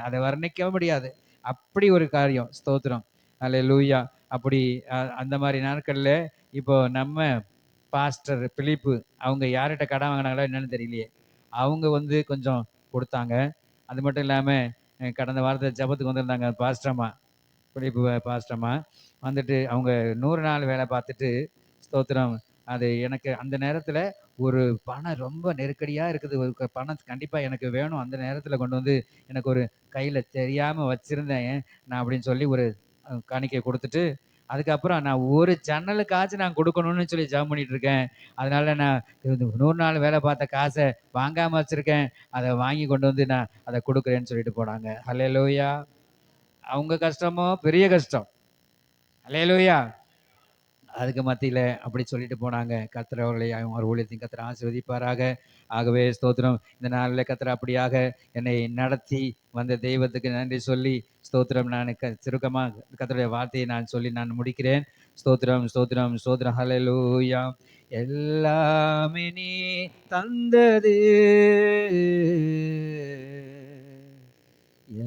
அதை வர்ணிக்க முடியாது. அப்படி ஒரு காரியம். ஸ்தோத்திரம். அல்லேலூயா. அப்படி அந்த மாதிரி நாட்களில் இப்போ நம்ம பாஸ்டர் பிலிப்பு அவங்க யார்கிட்ட கடன் வாங்கினாங்களோ என்னன்னு தெரியலையே, அவங்க கொஞ்சம் கொடுத்தாங்க. அது மட்டும் இல்லாமல் கடந்த வாரத்தை ஜபத்துக்கு வந்திருந்தாங்க பாஸ்டர்மா, பிலிப்பு பாஸ்டர்மா வந்துட்டு அவங்க 100 நாள் வேலை பார்த்துட்டு ஸ்தோத்திரம் அது எனக்கு அந்த நேரத்துல ஒரு பணம் ரொம்ப நெருக்கடியா இருக்குது. ஒரு பணம் கண்டிப்பா எனக்கு வேணும். அந்த நேரத்துல கொண்டு வந்து எனக்கு ஒரு கையில தெரியாம வச்சிருந்தேன். நான் அப்படின்னு சொல்லி ஒரு காணிக்கை குடுத்துட்டு, அதுக்கப்புறம் நான் ஒரு ஜன்னலுக்காச்சும் நான் குடுக்கணும்னு சொல்லி ஜெபம் பண்ணிட்டு இருக்கேன். அதனால நான் 100 நாள் வேலை பார்த்த காச வாங்காம வச்சிருக்கேன். அத வாங்கி கொண்டு வந்து நான் அத குடுக்குறேன்னு சொல்லிட்டு போனாங்க. ஹல்லேலூயா! அவங்க கஷ்டமோ பெரிய கஷ்டம். ஹல்லேலூயா! அதுக்கு மத்தியில அப்படி சொல்லிட்டு போனாங்க. கர்த்தர் அவர்களை அவர் ஊழியத்தையும் கர்த்தர் ஆசீர்வதிப்பாராக. ஆகவே ஸ்தோத்திரம். இந்த நாளில கர்த்தர் அப்படியாக என்னை நடத்தி வந்த தெய்வத்துக்கு நன்றி சொல்லி ஸ்தோத்திரம். நான் சுருக்கமா கர்த்தருடைய வார்த்தையை நான் சொல்லி நான் முடிக்கிறேன். ஸ்தோத்திரம், ஸ்தோத்திரம், ஸ்தோத்திரம். ஹல்லேலூயா! எல்லாமே நீ தந்தது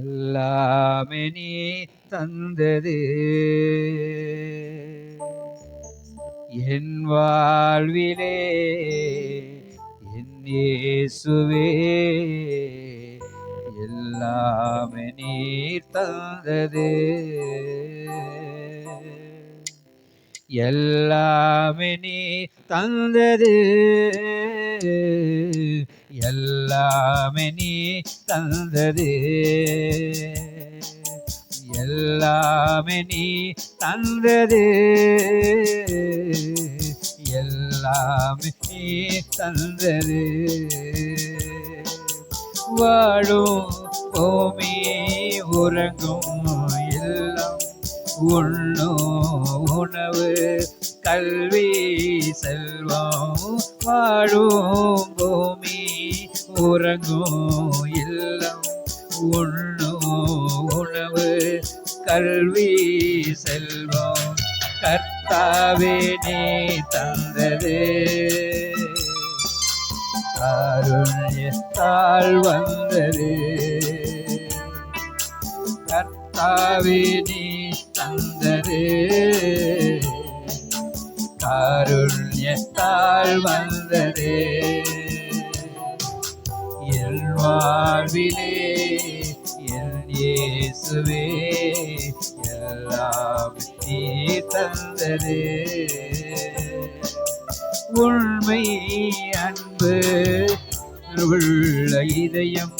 எல்லாமே நீ தந்தது என் வாழ்விலே என் இயேசுவே எல்லாமே நீர் தந்தது எல்லாமே நீ தந்தது எல்லாமே நீ தந்தது எல்லாமே நீ தந்தது எல்லாமே நீ தந்தது வாழும் பூமி உறங்கும் எல்லாம் உண்ணும் உணவு கல்வி செல்வம் வாழும் பூமி உறங்கும் இல்லம் உண்ணும் உணவு கல்வி செல்வம் கர்த்தாவே நீ தந்தது காருண்யத்தால் வந்தது கர்த்தாவே நீ தந்தது காருண்யத்தால் வந்தது என் வாழ்விலே என் இயேசுவே எல்லாம் நீ தந்தது உண்மை அன்பு உள்ள இதயம்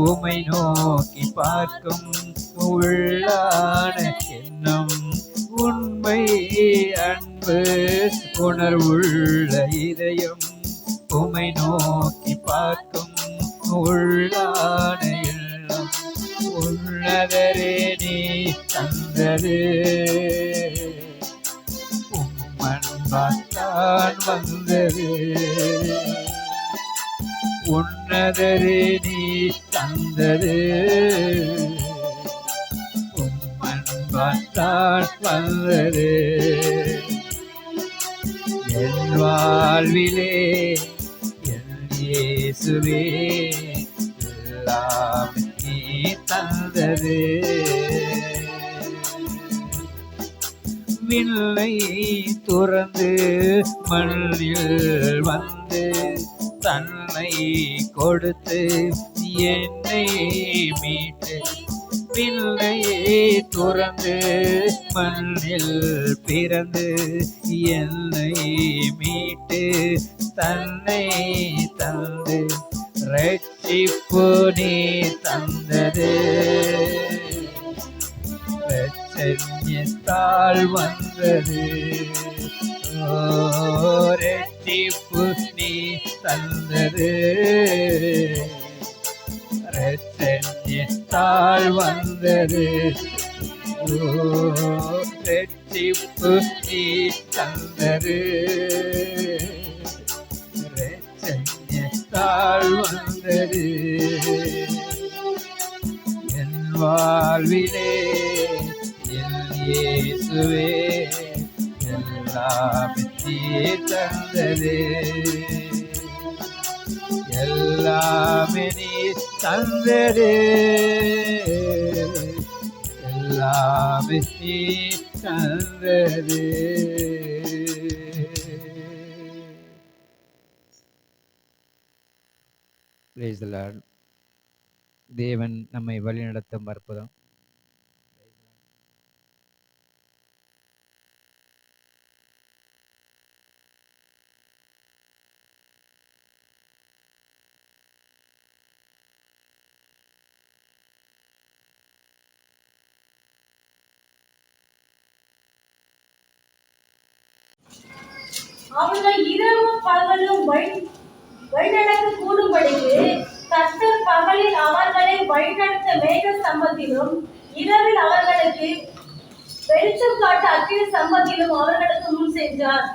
உமை நோக்கி பார்க்கும் உள்ளான எண்ணம் உண்மை அன்பு உணர்வுள்ள இதயம் உமை நோக்கி பார்க்கும் உள்ளான எண்ணம் உள்ளதரே நீ தந்தது உம்மன்பாத்தான் வந்தது உன்னதரே நீ தந்தது உம்மன்பாத்தான் வந்தது என் வாழ்விலே என் இயேசுவே எல்லாம் நீ தந்தது விண்ணை துறந்து மண்ணில் வந்து தன்னை கொடுத்து என்னை மீட்டு விண்ணையை துறந்து மண்ணில் பிறந்து என்னை மீட்டு தன்னை தந்து ரட்சிப்பு நீ தந்தது ரட்சண்யத்தால் வந்தது ரட்சிப்பு நீ தந்தது ரட்சண்யத்தால் வந்தது ரட்சிப்பு நீ தந்தது ரட்சண்யத்தால் வந்தது என் வாழ்விலே என் இயேசுவே எல்லாம் நீ தந்தது எல்லாமே நீ தந்தது எல்லாமே நீ தந்தது Praise the Lord. தேவன் நம்மை வழிநடத்தும் அற்புதம். அவர்கள் இரவும் பகலும் வழிநடக்க கூடும்படிக்கு கர்த்தர் பகலில் அவர்களை வழிநடத்த மேக ஸ்தம்பத்திலும் இரவில் அவர்களுக்கு வெளிச்சம் காட்ட அக்கினி ஸ்தம்பத்திலும் அவர்களுக்கு முன் சென்றார்.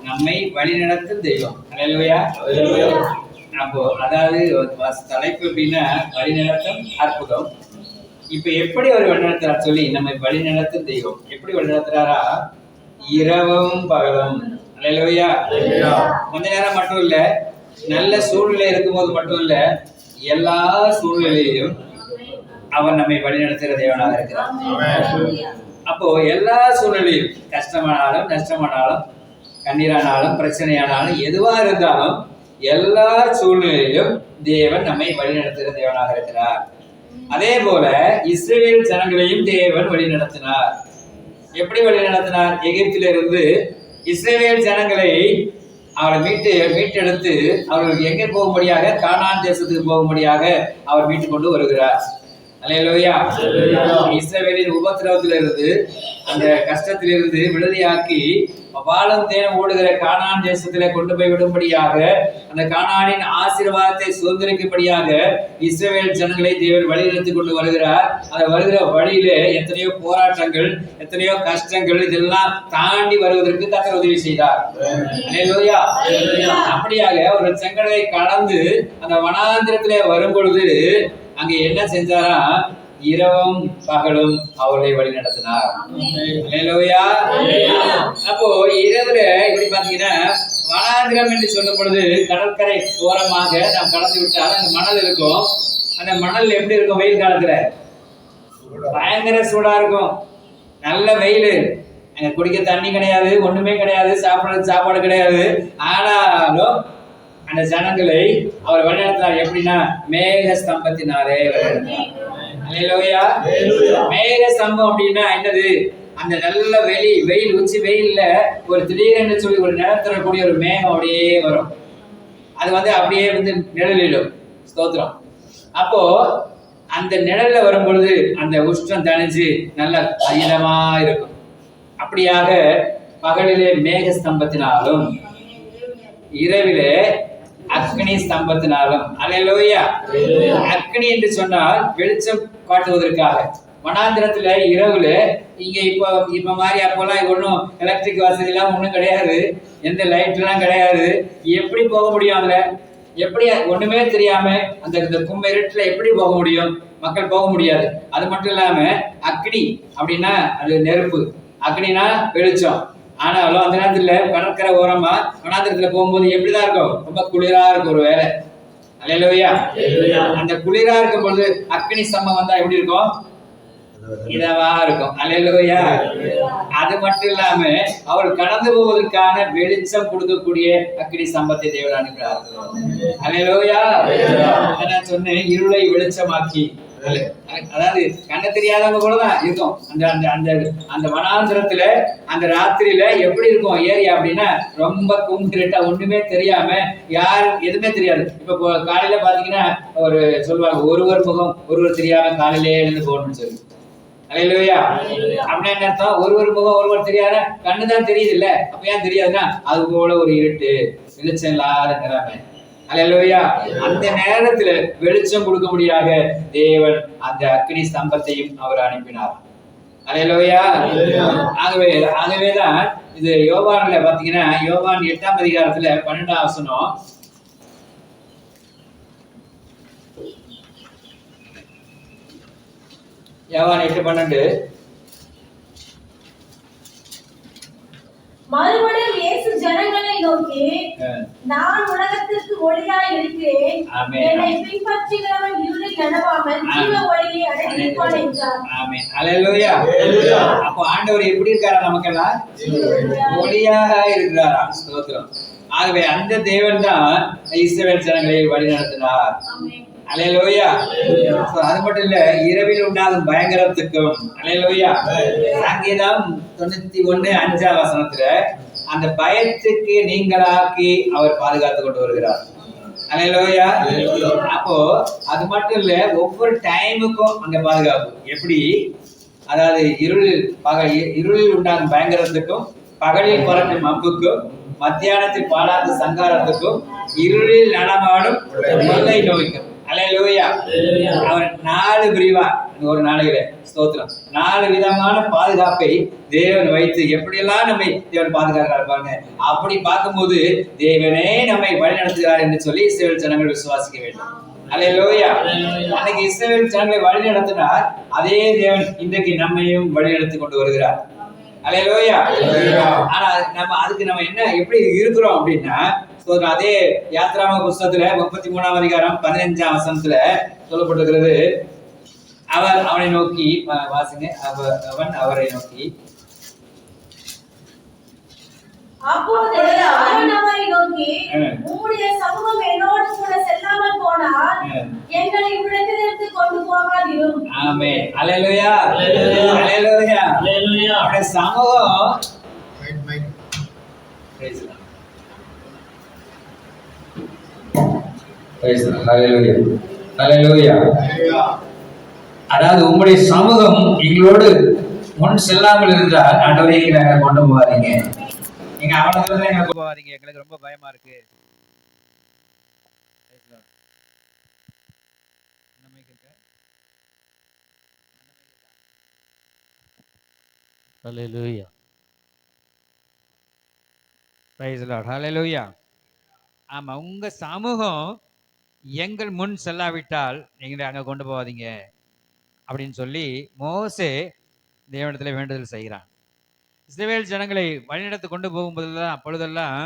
நம்மை வழிநடத்தும் தெய்வம். அப்போ அதாவது தலைப்பு அப்படின்னா வழிநடத்தும் அற்புதம். இப்ப எப்படி அவர் வழிநடத்துறார் சொல்லி, நம்மை வழிநடத்தும் தெய்வம் எப்படி வழிநடத்துறாரா? இரவும் பகலும். அல்லேலூயா. கொஞ்ச நேரம் மட்டும் இல்ல, நல்ல சூழ்நிலை இருக்கும்போது மட்டும் இல்ல, எல்லா சூழ்நிலையிலும் அவர் நம்மை வழிநடத்துகிற தேவனாக இருக்கிறார். அப்போ எல்லா சூழ்நிலையும், கஷ்டமானாலும் நஷ்டமானாலும் கண்ணீரானாலும் பிரச்சனையானாலும் எதுவா இருந்தாலும் எல்லா சூழ்நிலையிலும் தேவன் நம்மை வழிநடத்துகிற தேவனாக இருக்கிறார். அதே போல இஸ்ரவேல் ஜனங்களையும் தேவன் வழி நடத்தினார். எப்படி வழி நடத்தினார்? எகிப்திலிருந்து இஸ்ரவேல் ஜனங்களை அவரை மீட்டெடுத்து அவர்களுக்கு எங்கே போகும்படியாக, கானான் தேசத்துக்கு போகும்படியாக அவர் மீட்டு கொண்டு வருகிறார். அல்லேலூயா. இஸ்ரவேலின் உபத்திரவத்திலிருந்து, அந்த கஷ்டத்திலிருந்து விடுதலையாக்கி வாழும் தேனம் ஓடுகிற கானான் தேசத்திலே கொண்டு போய் விடும்படியாக, அந்த கானானின் ஆசீர்வாதத்தை சுதந்திரிக்கும்படியாக இஸ்ரவேல் ஜனங்களை தேவன் வழிநடத்தி கொண்டு வருகிறார். அந்த வருகிற வழியிலே எத்தனையோ போராட்டங்கள், எத்தனையோ கஷ்டங்கள், இதெல்லாம் தாண்டி வருவதற்கு கர்த்தர் உதவி செய்தார். அல்லேலூயா. அப்படியாக ஒரு செங்கடலை கடந்து அந்த வனாந்திரத்திலே வரும் பொழுது அங்கே என்ன செஞ்சாரா? இரவும் பகலும் அவர்களை வழி நடத்தினார். அப்போ இரவுல இப்படி பாத்தீங்கன்னா, வனாந்திரம் என்று சொல்லும் பொழுது கடற்கரை ஓரமாக நாம் கடந்து விட்டால் அந்த மணல் இருக்கும். அந்த மணல் எப்படி இருக்கும்? வெயில் காலத்துல பயங்கர சூடா இருக்கும், நல்ல வெயில், அங்க குடிக்க தண்ணி கிடையாது, ஒண்ணுமே கிடையாது, சாப்பிடுறது சாப்பாடு கிடையாது. ஆனாலும் அந்த ஜனங்களை அவர் வழிநடத்தினார். எப்படின்னா மேக ஸ்தம்பத்தினாலே வழிநடத்தினார். மேக ஸ்தம்பம் அப்படின்னா என்னது? அந்த நல்ல வெயில் உச்சி வெயில்ல ஒரு திடீரென்று சொல்லி ஒரு நிலத்தரக்கூடிய ஒரு மேகம் அப்படியே வரும். அது அப்படியே நிழலிடும். ஸ்தோத்திரம். அப்போ அந்த நிழல்ல வரும் பொழுது அந்த உஷ்ணம் தணிஞ்சு நல்ல இதமா இருக்கும். அப்படியாக பகலிலே மேக ஸ்தம்பத்தினாலும் இரவிலே அக்னி ஸ்தம்பத்தினாலும். அல்லேலூயா. அக்னி என்று சொன்னால் வெளிச்சம் காட்டுவதற்காக. வனாந்திரத்துல இரவுல இங்க இப்ப மாதிரி அப்பெல்லாம் ஒன்றும் எலக்ட்ரிக் வசதி எல்லாம் ஒன்றும் கிடையாது, எந்த லைட் எல்லாம் கிடையாது. எப்படி போக முடியும்? அதுல எப்படி ஒண்ணுமே தெரியாம அந்த கும்ப இருட்டுல எப்படி போக முடியும்? மக்கள் போக முடியாது. அது மட்டும் இல்லாம அக்னி அப்படின்னா அது நெருப்பு, அக்னினா வெளிச்சம். ஆனாலும் அந்த நேரத்துல கடற்கரை ஓரமா வனாந்திரத்துல போகும்போது எப்படிதான் இருக்கும்? ரொம்ப குளிரா இருக்கும். ஒரு வேலை. அல்லேலூயா. அந்த குளிரா இருக்கும் பொழுது அக்னி ஸ்தம்பம் வந்தா எப்படி இருக்கும்? இதவா இருக்கும். அல்லேலூயா. அது மட்டும் இல்லாம அவர் கடந்து போவதற்கான வெளிச்சம் கொடுக்கக்கூடிய அக்னி ஸ்தம்பத்தை தேவன் அனுப்புகிறார். அல்லேலூயா. நான் சொன்னேன், இருளை வெளிச்சமாக்கி. அதாவது கண்ண தெரியாதவங்க கூடதான் இருக்கும். அந்த வனாந்திரத்துல அந்த ராத்திரியில எப்படி இருக்கும் ஏரியா அப்படின்னா, ரொம்ப கும்பிட்டுட்டா ஒண்ணுமே தெரியாம, யாரும் எதுவுமே தெரியாது. இப்ப காலையில பாத்தீங்கன்னா ஒரு சொல்லுவாங்க, ஒருவர் முகம் ஒருவர் தெரியாம காலையிலே எழுந்து போகணும்னு சொல்லி. அல்லேலூயா. அப்படின்னா என்ன அர்த்தம்? ஒருவர் முகம் ஒருவர் தெரியாத, கண்ணுதான் தெரியுது இல்ல, அப்ப ஏன் தெரியாதுன்னா அது போல ஒரு இருட்டு, வெளிச்சம் இல்லாத நிலைமை. அல்லேலூயா. அந்த நேரத்துல வெளிச்சம் கொடுக்க முடியாத தேவன் அந்த அக்னி ஸ்தம்பத்தையும் அவர் அனுப்பினார். அல்லேலூயா. ஆகவேதான் இது யோவான்ல பாத்தீங்கன்னா, யோவான் 8ஆம் அதிகாரத்துல 12ஆம் வசனம், யோவான் 8:12, மறுபடியும் இயேசு ஜனங்களை நோக்கி, நான் உலகத்திற்கு ஒளியாய் இருக்கிறேன், என்னை பின்பற்றுகிறவன் இருளில் நடவாமல் ஜீவ ஒளியை அடைந்திருப்பான் என்றார். ஆமென். அல்லேலூயா. அப்போ ஆண்டவர் எப்படி இருக்காரா? நமக்கெல்லாம் ஒளியாக இருக்கிறாரா? ஸ்தோத்திரம். ஆகவே அந்த தேவன் தான் இஸ்ரவேல் ஜனங்களை வழி நடத்தினார். அல்லேலூயா. அது மட்டும் இல்ல, இரவில் உண்டாகும் பயங்கரத்துக்கும். அல்லேலூயா. சங்கீதம் 91:5ஆம் வசனத்துல அந்த பயத்துக்கு நீங்களாக்கி அவர் பாதுகாத்து கொண்டு வருகிறார். அல்லேலூயா. அப்போ அது மட்டும் இல்ல, ஒவ்வொரு டைமுக்கும் அங்க பாதுகாப்பு. எப்படி? அதாவது இருளில் உண்டாகும் பயங்கரத்துக்கும் பகலில் பறக்கும் அம்புக்கும் மத்தியானத்தில் பாடாத சங்காரத்துக்கும் இருளில் நடமாடும் கொள்ளை நோய்க்கும். அல்லேலூயா. அவர் 4 பிரிவா ஒரு நாளையில ஸ்தோத்திரம் 4 விதமான பாதுகாப்பை தேவன் வைத்து எப்படியெல்லாம் நம்மை தேவன் பாதுகாக்கிறார் பாருங்க. அப்படி பார்க்கும்போது தேவனே நம்மை வழி நடத்துகிறார் என்று சொல்லி இஸ்ரவேல் ஜனங்கள் விசுவாசிக்க வேண்டும். அல்லேலூயா. அன்னைக்கு இஸ்ரவேல் ஜனங்களை வழி நடத்தினார், அதே தேவன் இன்றைக்கு நம்மையும் வழி நடத்தி கொண்டு வருகிறார். அல்லேலூயா. ஆனா அதுக்கு நம்ம என்ன எப்படி இருக்கிறோம் அப்படின்னா, அதே யாத்ராம புஸ்தகத்துல 33ஆம் அதிகாரம் 15ஆம் வசனத்துல சொல்லப்பட்டிருக்கிறது, அவர் அவனை நோக்கி வாசிங்க, அவன் அவரை நோக்கி அப்பொழுது அவன் அவரை நோக்கி, உம்முடைய சமூகம் என்னோடு கூட செல்லாமல் போனால் எங்களை இவ்விடத்திலிருந்து கொண்டு போகாதிரும். ஆமென். அல்லேலூயா. அல்லேலூயா. அல்லேலூயா. அவருடைய சமூகம் அதாவது உங்களுடைய சமூகம் எங்களோடு முன் செல்லாமல் இருந்தால் ஆண்டவரே எங்களை கொண்டு போகாதீங்க, நீங்க அவனத்துல எங்களை போகாதீங்க, எங்களுக்கு ரொம்ப பயமா இருக்கு. Hallelujah. Praise the Lord. Hallelujah. ஆமா, உங்க சமூகம் எங்கள் முன் செல்லாவிட்டால் நீங்க அங்க கொண்டு போகாதீங்க அப்படின்னு சொல்லி மோசே தேவனிடத்துல வேண்டுதல் செய்கிறான். இஸ்ரவேல் ஜனங்களை வழிநடத்தி கொண்டு போகும்போதெல்லாம் அப்பொழுதெல்லாம்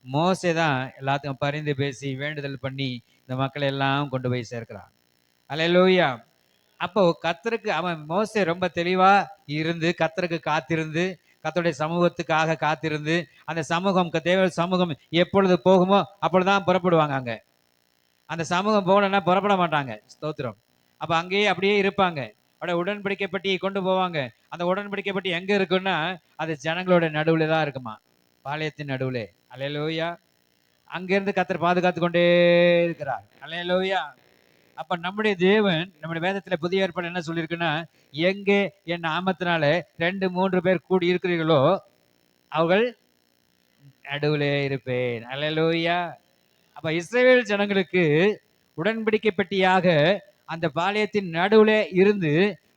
மோசே தான் எல்லாத்துக்கும் பரிந்து பேசி வேண்டுதல் பண்ணி இந்த மக்களை எல்லாம் கொண்டு போய் சேர்க்கிறான். அல்லேலூயா. அப்போ கர்த்தருக்கு அவன் மோசே ரொம்ப தெளிவா இருந்து கர்த்தருக்கு காத்திருந்து கர்த்தருடைய சமூகத்துக்காக காத்திருந்து அந்த சமூகம் தேவ சமூகம் எப்பொழுது போகுமோ அப்பொழுதுதான் புறப்படுவாங்க. அங்க அந்த சமூகம் போகலன்னா புறப்பட மாட்டாங்க. ஸ்தோத்திரம். அப்ப அங்கேயே அப்படியே இருப்பாங்க. அவட உடன்படிக்கை பெட்டியை கொண்டு போவாங்க. அந்த உடன்படிக்கை பெட்டி எங்க இருக்குன்னா அது ஜனங்களோட நடுவுல தான் இருக்குமா, பாளையத்தின் நடுவுல. அல்லேலூயா. அங்கிருந்து கர்த்தர் பாதுகாத்து கொண்டே இருக்கிறார். அல்லேலூயா. அப்ப நம்முடைய தேவன் நம்முடைய வேதத்துல புதிய ஏற்பாடு என்ன சொல்லியிருக்குன்னா, எங்கே என் நாமத்தினால 2-3 பேர் கூடி இருக்கிறீர்களோ அவர்கள் நடுவுலே இருப்பேன். அல்லேலூயா. அப்ப இஸ்ரவேல் ஜனங்களுக்கு உடன்படிக்கை பெட்டியாக அந்த பாளையத்தின் நடுவுல இருந்து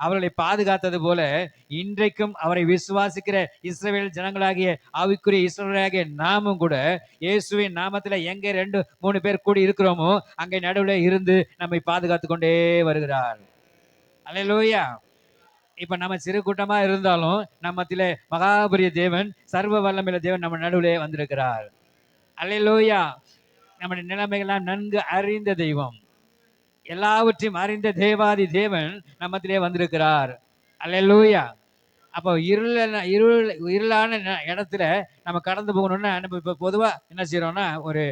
அவர்களை பாதுகாத்தது போல இன்றைக்கும் அவரை விசுவாசிக்கிற இஸ்ரவேல் ஜனங்களாகிய ஆவிக்குரிய இஸ்ரவேலாகிய நாமும் கூட இயேசுவின் நாமத்துல எங்க 2-3 பேர் கூடி இருக்கிறோமோ அங்கே நடுவுல இருந்து நம்மை பாதுகாத்து கொண்டே வருகிறார். அல்லேலூயா. இப்ப நம்ம சிறு கூட்டமா இருந்தாலும் நம்மத்திலே மகாபரிய தேவன் சர்வ வல்லமையுள்ள தேவன் நம்ம நடுவுலே வந்திருக்கிறார். அல்லேலூயா. நம்முடைய நிலைமைகள்லாம் நன்கு அறிந்த தெய்வம், எல்லாவற்றையும் அறிந்த தேவாதி தேவன் நம்மத்திலே வந்திருக்கிறார். அல்லேலூயா. அப்போ இருளான இடத்துல நம்ம கடந்து போகணும்னா நம்ம இப்போ பொதுவாக என்ன செய்யறோம்னா ஒரு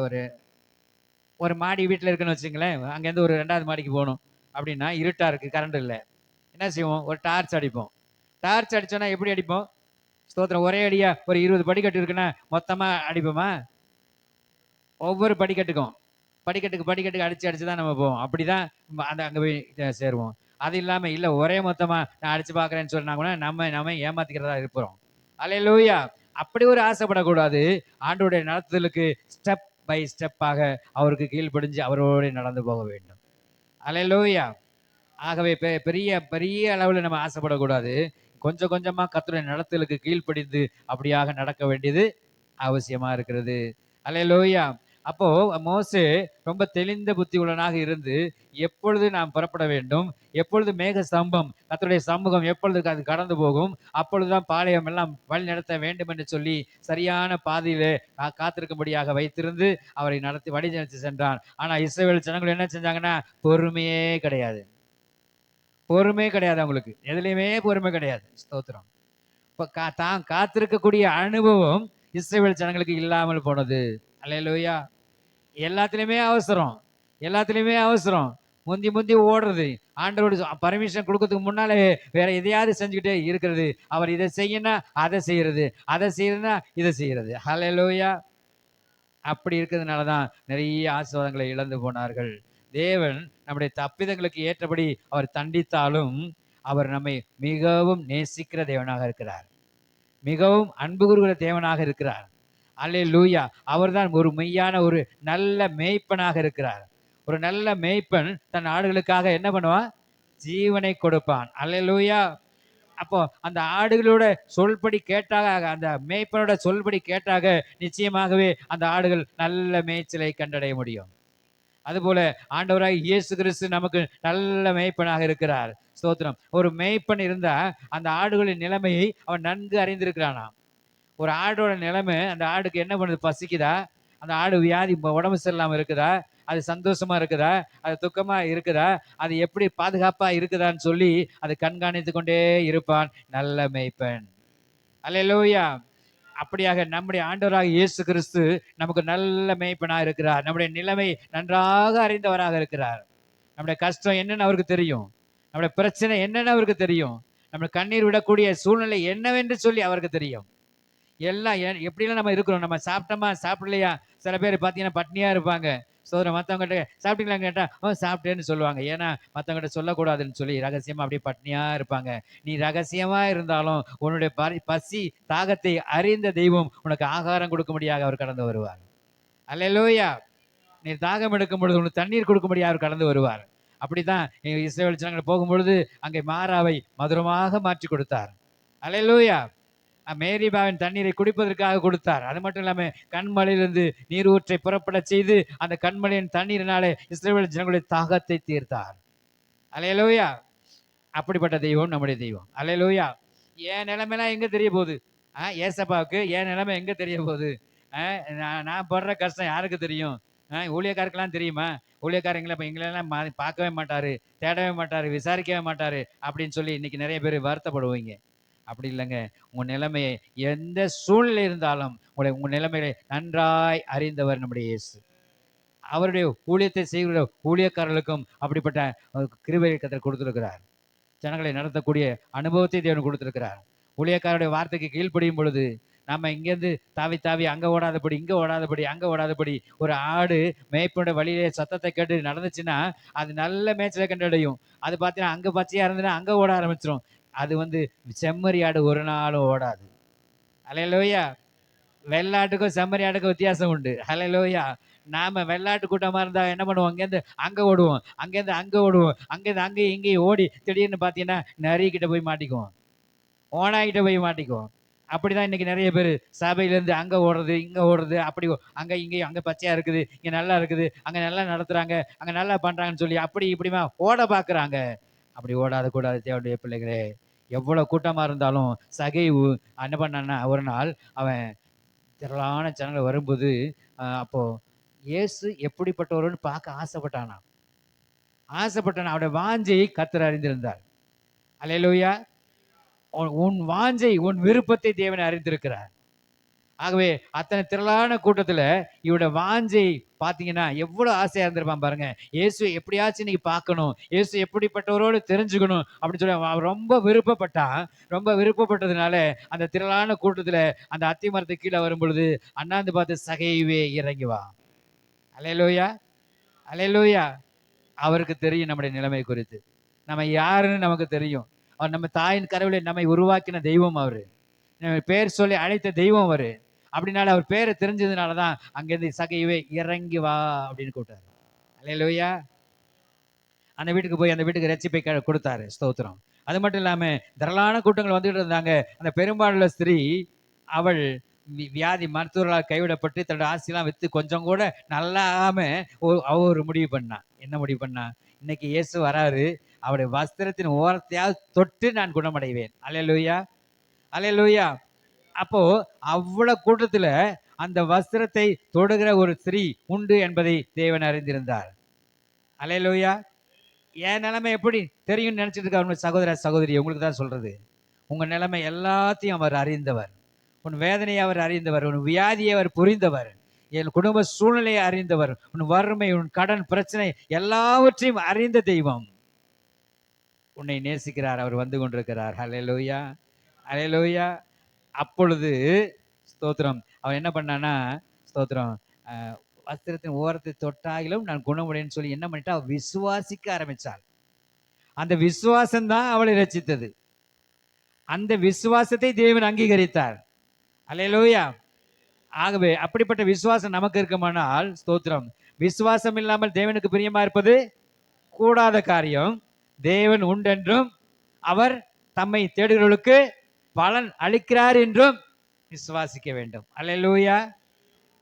ஒரு ஒரு மாடி வீட்டில் இருக்குன்னு வச்சுங்களேன், அங்கேருந்து ஒரு 2வது மாடிக்கு போகணும் அப்படின்னா இருட்டா இருக்கு, கரண்ட் இல்லை, என்ன செய்வோம், ஒரு டார்ச் அடிப்போம். டார்ச் அடிச்சோன்னா எப்படி அடிப்போம்? ஸ்தோத்திரம். ஒரே அடியா ஒரு 20 படிக்கட்டு இருக்குன்னா மொத்தமா அடிப்போமா? ஒவ்வொரு படிக்கட்டுக்கு அடிச்சு தான் நம்ம போவோம். அப்படிதான் அங்கே போய் சேருவோம். அது இல்லாமல் இல்லை ஒரே மொத்தமாக நான் அடிச்சு பார்க்குறேன்னு சொன்னா கூட நம்ம ஏமாத்திக்கிறதா இருப்போம். அல்லேலூயா. அப்படி ஒரு ஆசைப்படக்கூடாது. ஆண்டவருடைய நடத்துதலுக்கு ஸ்டெப் பை ஸ்டெப்பாக அவருக்கு கீழ்ப்படிஞ்சு அவரோடு நடந்து போக வேண்டும். அல்லேலூயா. ஆகவே பெரிய பெரிய அளவில் நம்ம ஆசைப்படக்கூடாது. கொஞ்சம் கொஞ்சமாக கர்த்தருடைய நடத்துதலுக்கு கீழ்ப்படிந்து அப்படியாக நடக்க வேண்டியது அவசியமா இருக்கிறது. அல்லேலூயா. அப்போ மோசே ரொம்ப தெளிந்த புத்தி உள்ளவனாக இருந்து எப்பொழுது நாம் புறப்பட வேண்டும், எப்பொழுது மேக ஸ்தம்பம் கர்த்தருடைய சமூகம் எப்பொழுது அது கடந்து போகும் அப்பொழுதுதான் பாளையம் எல்லாம் வழி நடத்த வேண்டும் என்று சொல்லி சரியான பாதையிலே காத்திருக்கும்படியாக வைத்திருந்து அவரை வழி நடத்தி சென்றான். ஆனா இஸ்ரவேல் ஜனங்கள் என்ன செஞ்சாங்கன்னா பொறுமையே கிடையாது. அவங்களுக்கு எதுலையுமே பொறுமை கிடையாது. ஸ்தோத்திரம். இப்போ தான் காத்திருக்கக்கூடிய அனுபவம் இஸ்ரவேல் ஜனங்களுக்கு இல்லாமல் போனது. அல்லேலூயா. எல்லாத்துலேயுமே அவசரம், முந்தி ஓடுறது, ஆண்டவரோட பர்மிஷன் கொடுக்கறதுக்கு முன்னாலே வேற எதையாவது செஞ்சுக்கிட்டே இருக்கிறது. அவர் இதை செய்யணும் அதை செய்யறது, இதை செய்யறது. ஹல்லேலூயா. அப்படி இருக்கிறதுனால தான் நிறைய ஆசீர்வாதங்களை இழந்து போனார்கள். தேவன் நம்முடைய தப்பிதங்களுக்கு ஏற்றபடி அவர் தண்டித்தாலும் அவர் நம்மை மிகவும் நேசிக்கிற தேவனாக இருக்கிறார். மிகவும் அன்பு கூறுகிற தேவனாக இருக்கிறார். அல்லேலூயா. அவர்தான் ஒரு மெய்யான ஒரு நல்ல மேய்ப்பனாக இருக்கிறார். ஒரு நல்ல மேய்ப்பன் தன் ஆடுகளுக்காக என்ன பண்ணுவான்? ஜீவனை கொடுப்பான். அல்லேலூயா. அப்போ அந்த ஆடுகளோட சொல்படி கேட்டாக, அந்த மேய்ப்பனோட சொல்படி கேட்டாக நிச்சயமாகவே அந்த ஆடுகள் நல்ல மேய்ச்சலை கண்டடைய முடியும். அதுபோல ஆண்டவராய் இயேசு கிறிஸ்து நமக்கு நல்ல மேய்ப்பனாக இருக்கிறார். ஸ்தோத்திரம். ஒரு மேய்ப்பன் இருந்தா அந்த ஆடுகளின் நிலைமையை அவன் நன்கு அறிந்திருக்கிறானாம். ஒரு ஆடோட நிலைமை, அந்த ஆடுக்கு என்ன பண்ணுது? பசிக்குதா? அந்த ஆடு வியாதி உடம்பு சரியில்லாம இருக்குதா? அது சந்தோஷமா இருக்குதா? அது துக்கமா இருக்குதா? அது எப்படி பாதுகாப்பா இருக்குதான்னு சொல்லி அதை கண்காணித்து கொண்டே இருப்பான் நல்ல மேய்ப்பன். அல்லேலூயா. அப்படியாக நம்முடைய ஆண்டவராக இயேசு கிறிஸ்து நமக்கு நல்ல மேய்ப்பனா இருக்கிறார். நம்முடைய நிலைமை நன்றாக அறிந்தவராக இருக்கிறார். நம்முடைய கஷ்டம் என்னன்னு அவருக்கு தெரியும். நம்முடைய பிரச்சனை என்னன்னு அவருக்கு தெரியும். நம்ம கண்ணீர் விடக்கூடிய சூழ்நிலை என்னவென்று சொல்லி அவருக்கு தெரியும். எல்லாம் எப்படிலாம் நம்ம இருக்கிறோம்? நம்ம சாப்பிட்டோமா சாப்பிடலையா? சில பேர் பார்த்தீங்கன்னா பட்னியா இருப்பாங்க. மற்றவங்ககிட்ட சாப்பிட்டீங்களான்னு கேட்டால் சாப்பிட்டேன்னு சொல்லுவாங்க. ஏன்னா மற்றவங்ககிட்ட சொல்லக்கூடாதுன்னு சொல்லி ரகசியமா அப்படியே பட்னியா இருப்பாங்க. நீ ரகசியமா இருந்தாலும் உன்னுடைய பசி தாகத்தை அறிந்த தெய்வம் உனக்கு ஆகாரம் கொடுக்கும்படியாக அவர் கடந்து வருவார். அல்லேலூயா. நீ தாகம் எடுக்கும் பொழுது உனக்கு தண்ணீர் கொடுக்கும்படியாக அவர் கடந்து வருவார். அப்படித்தான் இஸ்ரவேல் ஜனங்கள் போகும்பொழுது அங்கே மாறாவை மதுரமாக மாற்றி கொடுத்தார். அல்லேலூயா. மேரிபாவின் தண்ணீரை குடிப்பதற்காக கொடுத்தார். அது மட்டும் இல்லாம கண்மலையிலிருந்து நீர் ஊற்றை புறப்பட செய்து அந்த கண்மலையின் தண்ணீரினாலே இஸ்ரவேல் ஜனங்களுடைய தாகத்தை தீர்த்தார். அல்லேலூயா. அப்படிப்பட்ட தெய்வம் நம்முடைய தெய்வம். அல்லேலூயா. என் நிலைமைலாம் எங்க தெரிய போகுது? ஏசப்பாவுக்கு என் நிலைமை எங்க தெரிய போகுது? நான் படுற கஷ்டம் யாருக்கு தெரியும்? ஊழியக்காருக்கெல்லாம் தெரியுமா? ஊழியக்காரங்களை இப்போ எங்களெல்லாம் பார்க்கவே மாட்டாரு, தேடவே மாட்டாரு, விசாரிக்கவே மாட்டாரு அப்படின்னு சொல்லி இன்னைக்கு நிறைய பேர் வருத்தப்படுவீங்க. அப்படி இல்லைங்க. உங்கள் நிலைமையை எந்த சூழ்நிலை இருந்தாலும் உங்கள் நிலைமையை நன்றாய் அறிந்தவர் நம்முடைய இயேசு. அவருடைய ஊழியத்தை செய்கிற ஊழியக்காரர்களுக்கும் அப்படிப்பட்ட கிருபையை கர்த்தர் கொடுத்திருக்கிறார். ஜனங்களை நடத்தக்கூடிய அனுபவத்தை தேவன் கொடுத்திருக்கிறார். ஊழியக்காரருடைய வார்த்தைக்கு கீழ்ப்படியும் பொழுது நம்ம இங்கேருந்து தாவி தாவி அங்கே ஓடாதபடி, இங்கே ஓடாதபடி, அங்கே ஓடாதபடி, ஒரு ஆடு மேய்ப்பனுடைய வழியிலே சத்தத்தை கேட்டு நடந்துச்சுன்னா அது நல்ல மேய்ச்சலை கண்டடையும். அது பார்த்தீங்கன்னா அங்கே பச்சையாக இருந்ததுன்னா அங்கே ஓட ஆரம்பிச்சிடும். அது செம்மறி ஆடு ஒரு நாளும் ஓடாது. அல்லேலூயா. வெள்ளாட்டுக்கும் செம்மறி ஆட்டுக்கும் வித்தியாசம் உண்டு. அல்லேலூயா. நாம வெள்ளாட்டு கூட்டமா இருந்தா என்ன பண்ணுவோம்? அங்கேருந்து அங்கே ஓடுவோம், அங்கேருந்து அங்கே ஓடுவோம், அங்கேருந்து அங்கேயும் இங்கேயும் ஓடி திடீர்னு பார்த்தீங்கன்னா நரிக்கிட்ட போய் மாட்டிக்குவோம், ஓனாகிட்ட போய் மாட்டிக்குவோம். அப்படிதான் இன்னைக்கு நிறைய பேர் சபையிலேருந்து அங்கே ஓடுறது, இங்கே ஓடுறது, அப்படி அங்கே இங்கேயும், அங்கே பச்சையாக இருக்குது, இங்கே நல்லா இருக்குது, அங்கே நல்லா நடத்துகிறாங்க, அங்கே நல்லா பண்ணுறாங்கன்னு சொல்லி அப்படி இப்படிமா ஓட பார்க்குறாங்க. அப்படி ஓடாத கூடாது தேவனுடைய பிள்ளைகளே. எவ்வளோ கூட்டமாக இருந்தாலும் சகைவு என்ன பண்ணான்னா, ஒரு நாள் அவன் திரளான ஜனங்கள் வரும்போது அப்போ இயேசு எப்படிப்பட்டவர்னு பார்க்க ஆசைப்பட்டானா. அவனுடைய வாஞ்சையை கர்த்தர் அறிந்திருந்தார். அல்லேலூயா. உன் வாஞ்சை, உன் விருப்பத்தை தேவனை அறிந்திருக்கிறார். ஆகவே அத்தனை திரளான கூட்டத்துல இவட வாஞ்சை பார்த்தீங்கன்னா எவ்வளவு ஆசையா இருந்திருப்பான் பாருங்க. இயேசு எப்படியாச்சும் இன்னைக்கு பார்க்கணும், இயேசு எப்படிப்பட்டவரோடு தெரிஞ்சுக்கணும் அப்படின்னு சொல்லி அவன் ரொம்ப விருப்பப்பட்டான். ரொம்ப விருப்பப்பட்டதுனால அந்த திரளான கூட்டத்துல அந்த அத்தி மரத்துக்கு கீழே வரும் பொழுது அண்ணாந்து பார்த்து சகைவே இறங்கி வா. அல்லேலூயா. அல்லேலூயா. அவருக்கு தெரியும் நம்முடைய நிலைமை குறித்து. நம்ம யாருன்னு நமக்கு தெரியும். அவர் நம்ம தாயின் கருவிலே நம்மை உருவாக்கின தெய்வம். அவரு பேர் சொல்லி அழைத்த தெய்வம் அவரு. அப்படினால அவர் பேரை தெரிஞ்சதுனாலதான் அங்கிருந்து சகைவே இறங்கி வா அப்படின்னு கூப்பிட்டாரு. அல்லேலூயா. அந்த வீட்டுக்கு போய் அந்த வீட்டுக்கு ரட்சிப்பை கொடுத்தாரு. ஸ்தோத்திரம். அது மட்டும் இல்லாம திரளான கூட்டங்கள் வந்துட்டு இருந்தாங்க. அந்த பெரும்பாலுள்ள ஸ்திரீ அவள் வியாதி மருத்துவர்களால் கைவிடப்பட்டு தன்னோட ஆசையெல்லாம் வித்து கொஞ்சம் கூட நல்லாம அவ ஒரு முடிவு பண்ணா. என்ன முடிவு பண்ணா? இன்னைக்கு இயேசு வராரு, அவருடைய வஸ்திரத்தின் ஓரத்தையாவது தொட்டு நான் குணமடைவேன். அல்லேலூயா. அல்லேலூயா. அப்போ அவ்வளவு கூட்டத்துல அந்த வஸ்திரத்தை தொடுகிற ஒரு ஸ்திரீ உண்டு என்பதை தேவன் அறிந்திருந்தார். அல்லேலூயா. என் நிலைமை எப்படி தெரியும்னு நினைச்சிட்டு இருக்க சகோதர சகோதரி, உங்களுக்கு தான் சொல்றது. உங்க நிலைமை எல்லாத்தையும் அவர் அறிந்தவர். உன் வேதனையை அவர் அறிந்தவர், உன் வியாதியை அவர் புரிந்தவர், என் குடும்ப சூழ்நிலையை அறிந்தவர், உன் வறுமை, உன் கடன் பிரச்சனை எல்லாவற்றையும் அறிந்த தெய்வம் உன்னை நேசிக்கிறார். அவர் வந்து கொண்டிருக்கிறார். அல்லேலூயா. அல்லேலூயா. அப்பொழுது ஸ்தோத்திரம் அவன் என்ன பண்ணானா, ஸ்தோத்திரம் வஸ்திரத்தின் ஓரத்தை தொட்டாகிலும் நான் குணமுடையன்னு சொல்லி என்ன பண்ணிட்டா, விசுவாசிக்க ஆரம்பிச்சாள். அந்த விசுவாசம் தான் அவளை ரட்சித்தது. அந்த விசுவாசத்தை தேவன் அங்கீகரித்தார். அல்லேலூயா. ஆகவே அப்படிப்பட்ட விசுவாசம் நமக்கு இருக்குமானால் ஸ்தோத்திரம். விசுவாசம் இல்லாமல் தேவனுக்கு பிரியமா இருப்பது கூடாத காரியம். தேவன் உண்டென்றும் அவர் தம்மை தேடுகிறவர்களுக்கு பலன் அளிக்கிறார் என்றும் விசுவாசிக்க வேண்டும். அல்லேலூயா.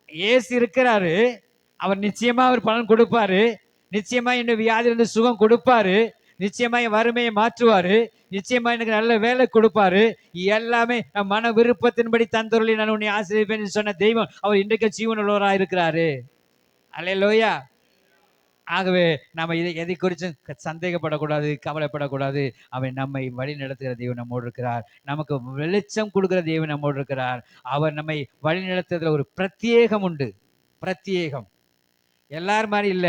இயேசு இருக்கிறாரு, அவர் நிச்சயமா அவர் பலன் கொடுப்பாரு. நிச்சயமா என்னுடைய வியாதியிலிருந்து சுகம் கொடுப்பாரு. நிச்சயமா என் வறுமையை மாற்றுவாரு. நிச்சயமா எனக்கு நல்ல வேலை கொடுப்பாரு. எல்லாமே மன விருப்பத்தின்படி தந்தொருளி நான் உன்னை ஆசீர்வதிப்பேன் சொன்ன தெய்வம் அவர் இன்றைக்கு ஜீவனுள்ளவராக இருக்கிறாரு. அல்லேலூயா. ஆகவே நம்ம எதை குறிச்சும் சந்தேகப்படக்கூடாது, கவலைப்படக்கூடாது. அவன் நம்மை வழி நடத்துகிற தெய்வம் நம்மோடு இருக்கிறார். நமக்கு வெளிச்சம் கொடுக்கிற தெய்வம் நம்மோடு இருக்கிறார். அவர் நம்மை வழி நடத்துறதுல ஒரு பிரத்யேகம் உண்டு. பிரத்யேகம் எல்லார் மாதிரி இல்ல,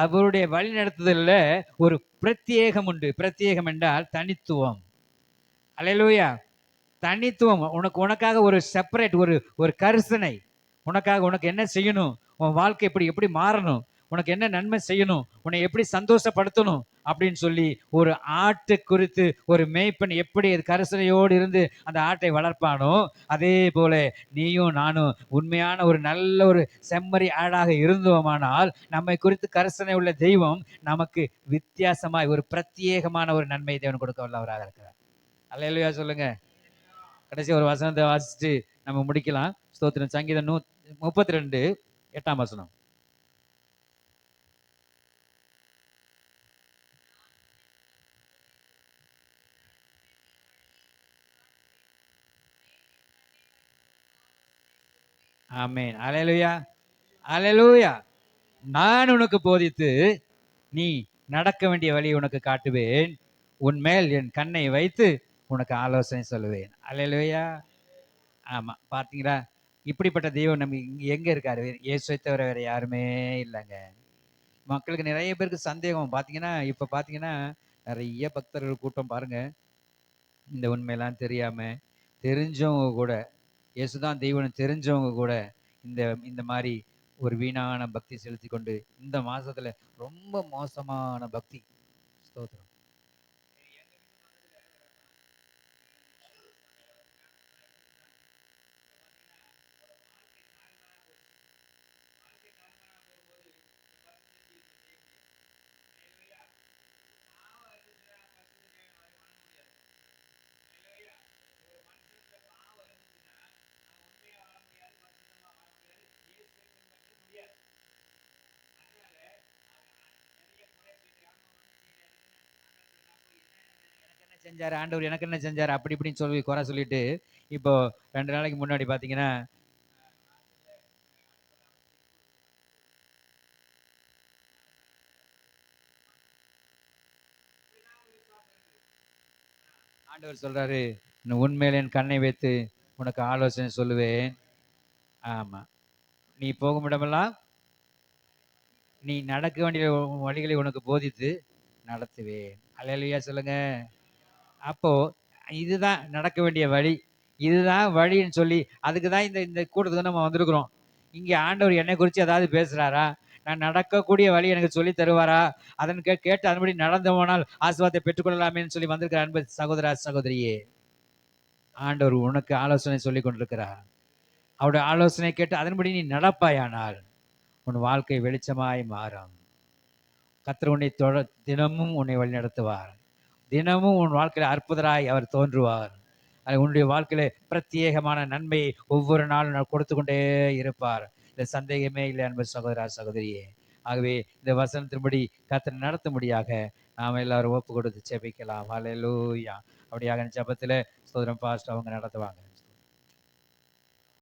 அவருடைய வழி நடத்துதல்ல ஒரு பிரத்யேகம் உண்டு. பிரத்யேகம் என்றால் தனித்துவம். அல்லேலூயா. தனித்துவம். உனக்காக ஒரு செப்பரேட், ஒரு கரிசனை. உனக்கு என்ன செய்யணும், உன் வாழ்க்கை எப்படி மாறணும், உனக்கு என்ன நன்மை செய்யணும், உன்னை எப்படி சந்தோஷப்படுத்தணும் அப்படின்னு சொல்லி ஒரு ஆட்டை குறித்து ஒரு மேய்ப்பன் எப்படி கரிசனையோடு இருந்து அந்த ஆட்டை வளர்ப்பானோ அதே போல நீயும் நானும் உண்மையான ஒரு நல்ல ஒரு செம்மறி ஆடாக இருந்தோமானால் நம்மை குறித்து கரிசனை உள்ள தெய்வம் நமக்கு வித்தியாசமாய் ஒரு பிரத்யேகமான ஒரு நன்மை தேவன் கொடுக்க வல்லவராக இருக்கிறார். அல்லேலூயா சொல்லுங்க. கடைசி ஒரு வசனத்தை வாசிச்சுட்டு நம்ம முடிக்கலாம். ஸ்தோத்திரம். சங்கீதம் 32 8ஆம் வசனம். ஆமென். அல்லேலூயா. அல்லேலூயா. நான் உனக்கு போதித்து நீ நடக்க வேண்டிய வழியை உனக்கு காட்டுவேன். உன் மேல் என் கண்ணை வைத்து உனக்கு ஆலோசனை சொல்லுவேன். அல்லேலூயா. ஆமா, பார்த்தீங்களா? இப்படிப்பட்ட தெய்வம் நம்ம எங்க இருக்காரு? இயேசுவை தவிர வேற யாருமே இல்லைங்க. மக்களுக்கு நிறைய பேருக்கு சந்தேகம். இப்ப பாத்தீங்கன்னா நிறைய பக்தர்கள் கூட்டம் பாருங்க. இந்த உண்மையெல்லாம் தெரியாம, தெரிஞ்சவங்க கூட இயேசுதான் தெய்வம் தெரிஞ்சவங்க கூட இந்த இந்த மாதிரி ஒரு வீணான பக்தி செலுத்தி கொண்டு இந்த மாசத்துல ரொம்ப மோசமான பக்தி. ஸ்தோத்திரம். செஞ்சாரு ஆண்டவர், எனக்கு என்ன செஞ்சாரு அப்படி இப்படின்னு சொல்லி குறை சொல்லிட்டு இப்போ 2 நாளைக்கு முன்னாடி பாத்தீங்கன்னா ஆண்டவர் சொல்றாரு, உண்மையில என் கண்ணை வைத்து உனக்கு ஆலோசனை சொல்லுவேன். ஆமா, நீ போகும் இடமெல்லாம் நீ நடக்க வேண்டிய வழிகளை உனக்கு போதித்து நடத்துவேன். அல்லேலூயா சொல்லுங்க. அப்போ இதுதான் நடக்க வேண்டிய வழி, இதுதான் வழின்னு சொல்லி அதுக்கு தான் இந்த கூட்டத்துக்கு நம்ம வந்திருக்கிறோம். இங்கே ஆண்டவர் என்னை குறித்து ஏதாவது பேசுறாரா? நான் நடக்கக்கூடிய வழி எனக்கு சொல்லி தருவாரா? அதன் கேட்டு அதன்படி நடந்து போனால் ஆசீர்வாதத்தை பெற்றுக்கொள்ளலாமேன்னு சொல்லி வந்திருக்கிற அன்பு சகோதரா சகோதரியே, ஆண்டவர் உனக்கு ஆலோசனை சொல்லி கொண்டிருக்கிறார். அவருடைய ஆலோசனை கேட்டு அதன்படி நீ நடப்பாயானால் உன் வாழ்க்கை வெளிச்சமாய் மாறும். கர்த்தர் உன்னை தினமும் உன்னை வழிநடத்துவார். தினமும் உன் வாழ்க்கையில அற்புதராய் அவர் தோன்றுவார். அது உன்னுடைய வாழ்க்கையில பிரத்யேகமான நன்மையை ஒவ்வொரு நாளும் கொடுத்து கொண்டே இருப்பார். இந்த சந்தேகமே இல்லை அன்பு சகோதரா சகோதரியே. ஆகவே இந்த வசனத்தின்படி கர்த்தர் நடத்தும்படியாக நாம் எல்லாரும் ஒப்பு கொடுத்து ஜெபிக்கலாம். ஹல்லேலூயா. அப்படியாக ஜெபத்துல சகோதரன் பாஸ்டர் அவங்க நடத்துவாங்க.